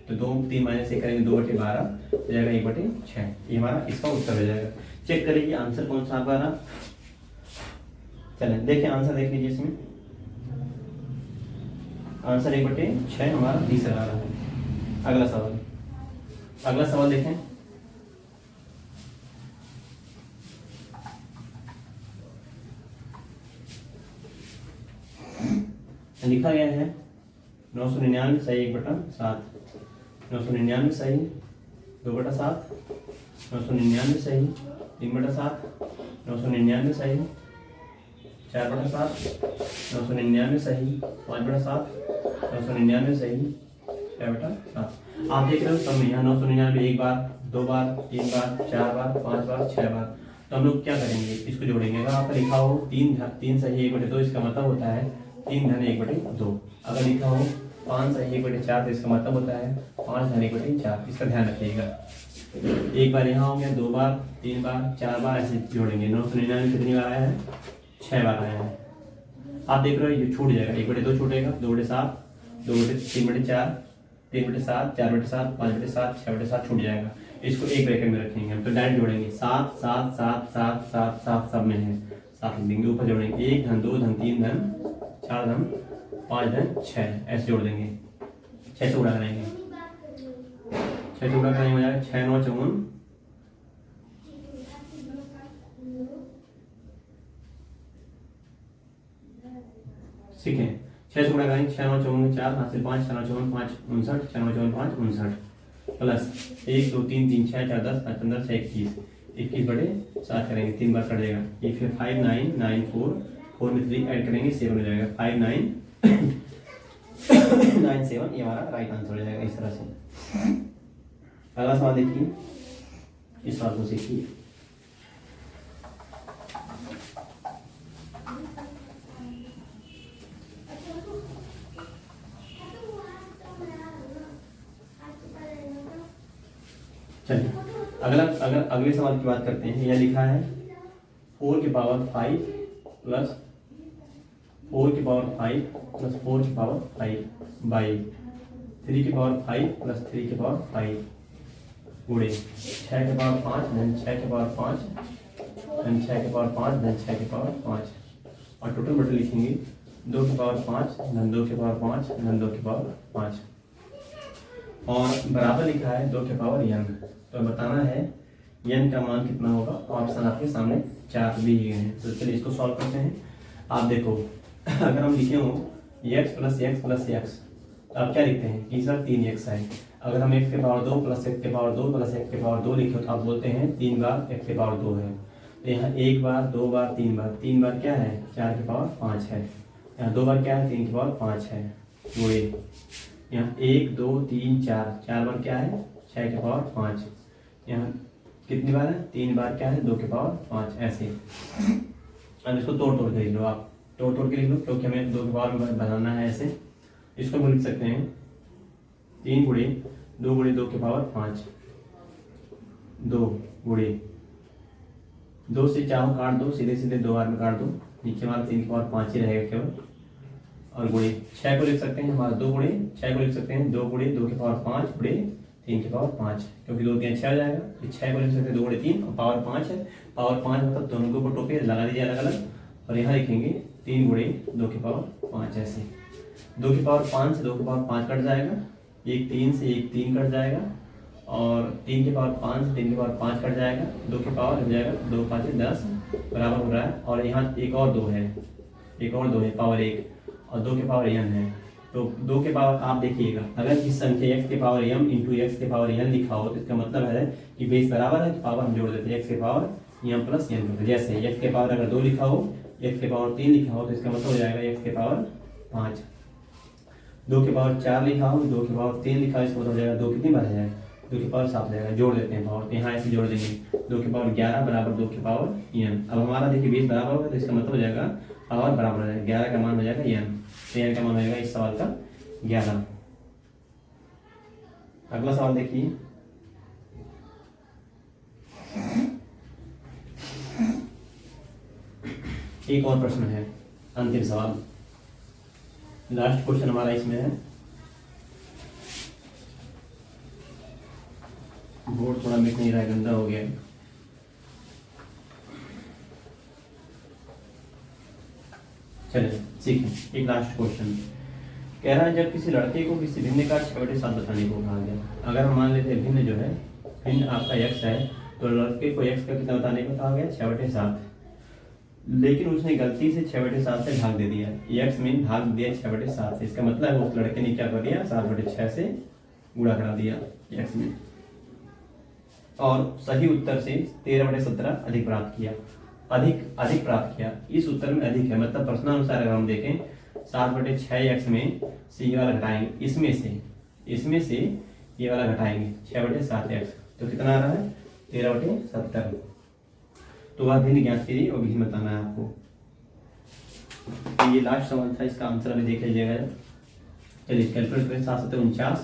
तो 2 3 माइनस 1 करेंगे 2/12 हो जाएगा 1/6। ये हमारा इसका उत्तर हो जाएगा। चेक करिए आंसर कौन सा आ रहा। चलें देखिए आंसर देख लीजिए इसमें, आंसर 1/6 हमारा तीसरा आ रहा है। अगला सवाल देखें। लिखा गया है 999 सही 1/7, 999 सही 2/7, 999 सही 3/7, 999 सही 4/7, 999 सही 5/7, 999 सही 6/7। आप देख रहे हो सब में यहाँ 999 1 बार, 2 बार, 3 बार, 4 बार, 5 बार, 6 बार। तो हम लोग क्या करेंगे, इसको जोड़ेंगे। अगर आपका लिखा हो 3 सही 1/2, इसका मतलब होता है 3 धन 1/2। अगर लिखा हो 5 सही 1/4 तो इसका मतलब होता है 5 धन 1/4। इसका ध्यान रखिएगा। एक बार यहाँ हो गया, 2 बार, 3 बार, 4 बार, ऐसे जोड़ेंगे। 999 कितनी बार आया है 6 बार आया है। आप देख रहे हो ये छूट जाएगा, 1/2 छूटेगा, 2/7, 3/4, 3/7, 4/7, 5/7, 6/7 छूट जाएगा। इसको एक ब्रैकेट में रखेंगे हम, तो डायरेक्ट जोड़ेंगे 7 7 7 7 7 7 सब में है 7 लिख देंगे। ऊपर जोड़ेंगे 1 धन 2 धन 3 धन 4 धन 5 धन 6, ऐसे जोड़ देंगे। 6 से गुणा करेंगे, 6 से गुणा करेंगे हो जाएगा 6 9 54। सीखें 6 से गुणा करेंगे 6 9 54 4 हाथ से 5, 6 9 54 5 59, 6 9 54 5 59 प्लस 1 2 3 3 6 4 10 5 15 6 21, 21/7 करेंगे 3 बार कट जाएगा। ये फिर 5 9 9 4, 4 में 3 ऐड करेंगे 7 हो जाएगा 5 9 9 7। ये हमारा राइट आंसर हो जाएगा। इस तरह से अगला सवाल देखिए, इस सवाल को सीखिए। चलिए अगले सवाल की बात करते हैं। यह लिखा है 4 की पावर 5 प्लस 4 की पावर 5 प्लस 4 की पावर 5 बाई 3 की पावर 5 प्लस 3 की पावर 5 गुणे 6 की पावर 5 धन 6 की पावर 5 धन 6 की पावर 5 धन 6 की पावर 5 और टोटल बटन लिखेंगे 2 की पावर 5 धन 2 की पावर 5 धन 2 की पावर 5 और बराबर लिखा है 2 की पावर n। तो बताना है n का मान कितना होगा। ऑप्शन आपके सामने 4 दिए गए हैं। तो चलिए इसको सॉल्व करते हैं। आप देखो अगर हम लिखे हो x plus x plus x तो आप क्या लिखते हैं कि सर 3x है। अगर हम x के पावर 2 प्लस x के पावर 2 प्लस x के पावर 2 लिखे तो आप बोलते हैं 3 बार x के पावर 2 है। तो यहाँ 1 बार 2 बार 3 बार क्या है 4 के पावर 5 है। यहाँ 2 बार क्या है 3 के पावर 5 है गुणे यहाँ 1 2 3 4 बार क्या है 6 के पावर 5। यहाँ कितनी बार है 3 बार क्या है 2 के पावर 5 ऐसे। अब इसको तोड़ के लिख लो। आप तोड़ के लिख लो क्योंकि हमें 2 के पावर में बनाना है ऐसे। इसको हम लिख सकते हैं 3 गुणे 2 गुणे 2 के पावर 5 2 गुणे 2 से 4 काट दो सीधे सीधे 2 बार में काट दो। नीचे हमारा 3 के पावर 5 ही रहेगा केवल। और गुणे 6 को लिख सकते हैं हमारा 2 गुणे 6 को लिख सकते हैं 2 गुणे 2 के पावर 5 गुणे 3 के पावर 5 क्योंकि 2 3 6 आ जाएगा। फिर 6 को लिख सकते हैं 2 गुणे 3 और पावर 5 है। पावर 5 मतलब दोनों के ऊपर टोपी लगा दीजिए अलग अलग। और यहाँ लिखेंगे 3 गुणे 2 के पावर 5 ऐसे। 2 के पावर 5 से 2 के पावर 5 कट जाएगा। एक 3 से एक 3 कट जाएगा। और 3 के पावर 5 से 3 के पावर 5 कट जाएगा। 2 के पावर हो जाएगा 2 5 10 बराबर हो रहा है। और यहाँ एक और 2 है पावर 1 और 2 के पावर n है। तो 2 के पावर आप देखिएगा अगर इस संख्या x के पावर m इंटू एक्स के पावर n लिखा हो तो इसका मतलब है कि बेस बराबर है कि पावर हम जोड़ देते हैं x के पावर m प्लस n करते। जैसे x के पावर अगर 2 लिखा हो x के पावर 3 लिखा हो तो इसका मतलब हो जाएगा x के पावर 5। 2 के पावर 4 लिखा हो 2 के पावर 3 लिखा हो इसका मतलब हो जाएगा 2 कितनी बार है 2 के पावर 7 जाएगा। जोड़ देते हैं पावर तो यहाँ ऐसे जोड़ देंगे 2 के पावर 11 बराबर 2 के पावर n। अब हमारा देखिए बेस बराबर होगा तो इसका मतलब हो जाएगा पावर बराबर हो जाएगा 11 का मान हो जाएगा n। तो n का मान हो जाएगा इस सवाल का 11। अगला सवाल देखिए एक और प्रश्न है अंतिम सवाल लास्ट क्वेश्चन हमारा इसमें है। बोर्ड थोड़ा मिट नहीं रहा है गंदा हो गया है। चलिए सीखें एक लास्ट क्वेश्चन कह रहा है जब किसी लड़के को किसी भिन्न का 6/7 बताने को कहा गया। अगर हम मान लेते हैं भिन्न जो है भिन्न आपका x है तो लड़के को x का कितना बताने को कहा गया 6/7। लेकिन उसने गलती से 6/7 से भाग दे दिया। x में भाग दिया 6/7 से। इसका मतलब है उस लड़के ने क्या कर दिया 7/6 से गुणा करा दिया x में और सही उत्तर से 13/17 अधिक प्राप्त किया। अधिक प्राप्त किया इस उत्तर में अधिक है मतलब प्रश्नानुसार अगर हम देखें 7/6 में से ये वाला घटाएंगे इसमें से ये वाला घटाएंगे 6/7 तो कितना आ रहा है 13/70। तो वह भिन्न ज्ञात कीजिए और भिन्न बताना है आपको। तो ये लास्ट सवाल था इसका आंसर अभी देख लीजिएगा। चलिए कैलकुलेट करें 7 7 49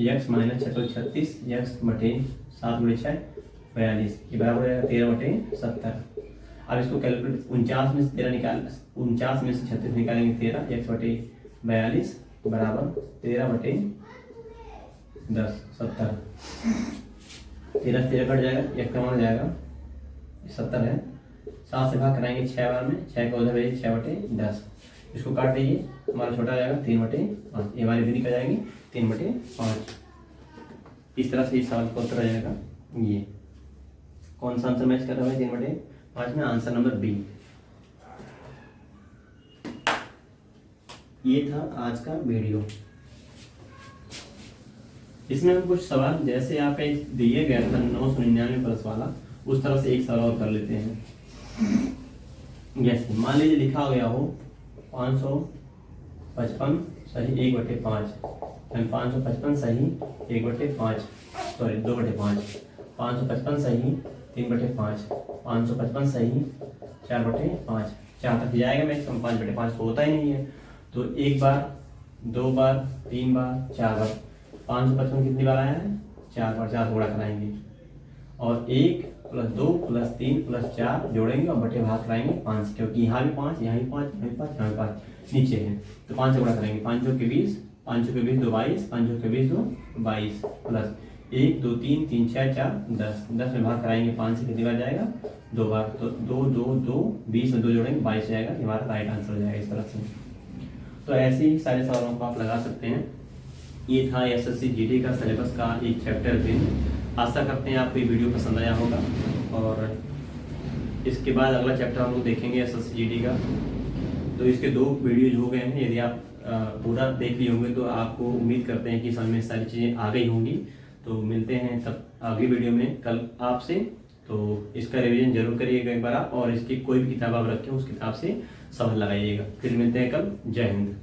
x माइनस 6 36 x बटे 7/6 42 ये बराबर हो जाएगा 13/70। अब इसको कैलकुलेट 49 में से 36 निकालेंगे 13 x बटे 42 बराबर 13/10 70। 13 से 13 कट जाएगा x का मान हो जाएगा 70 है। 7 से भाग कराएंगे 6 बार में 6 का उधर भेजिए 6/10। इसको काट दीजिए हमारा छोटा आ जाएगा 3/5 ये हमारे भी निकल जाएंगे 3/5। इस तरह से इस सवाल का उत्तर आ जाएगा। ये कौन सा आंसर मैच कर रहा है 3/5 में आंसर नंबर बी। ये था आज का वीडियो। इसमें हम कुछ सवाल जैसे आप दिए गया था 999 प्लस वाला उस तरह से एक सवाल और कर लेते हैं। जैसे मान लीजिए लिखा गया हो 555 सही 1/5 555 सही 1/5 सॉरी 2/5 555 सही 3/5 555 सही 4/5 4 तक जाएगा मैक्सिमम 5/5 तो होता ही नहीं है। तो एक बार 2 बार 3 बार 4 बार 555 कितनी बार आया है 4 बार 4 गुणा कराएंगे और 1 प्लस 2 प्लस 3 प्लस 4 जोड़ेंगे और बटे भाग कराएंगे 5, क्योंकि यहाँ भी 5, यहाँ भी 5, यहाँ भी 5, यहाँ भी 5 नीचे है, तो 5 से गुणा करेंगे। 5 चौक के 20, 5 चौक के 20 2 22, 5 चौक के 20 2 22 प्लस 1 2 3 3 6 4 10, 10 में भाग कराएंगे 5 से कितनी बार जाएगा, 2 बार, तो 2 2 2 20 में 2 जोड़ेंगे 22 जाएगा, ये हमारा राइट आंसर हो जाएगा इस तरह से। तो ऐसे ही सारे सवालों को आप लगा सकते हैं। ये था एसएससी जीडी का सिलेबस का एक चैप्टर भी। आशा करते हैं आपको ये वीडियो पसंद आया होगा, और इसके बाद अगला चैप्टर हम लोग देखेंगे एसएससी जीडी का। तो इसके 2 वीडियोज हो गए हैं, यदि आप पूरा देख लिए होंगे तो आपको उम्मीद करते हैं कि समझ में सारी चीज़ें आ गई होंगी। तो मिलते हैं तब अगली वीडियो में कल आपसे। तो इसका रिवीजन जरूर करिएगा एक बार आप, और इसकी कोई भी किताब आप रखें उस किताब से सवाल लगाइएगा। फिर मिलते हैं कल। जय हिंद।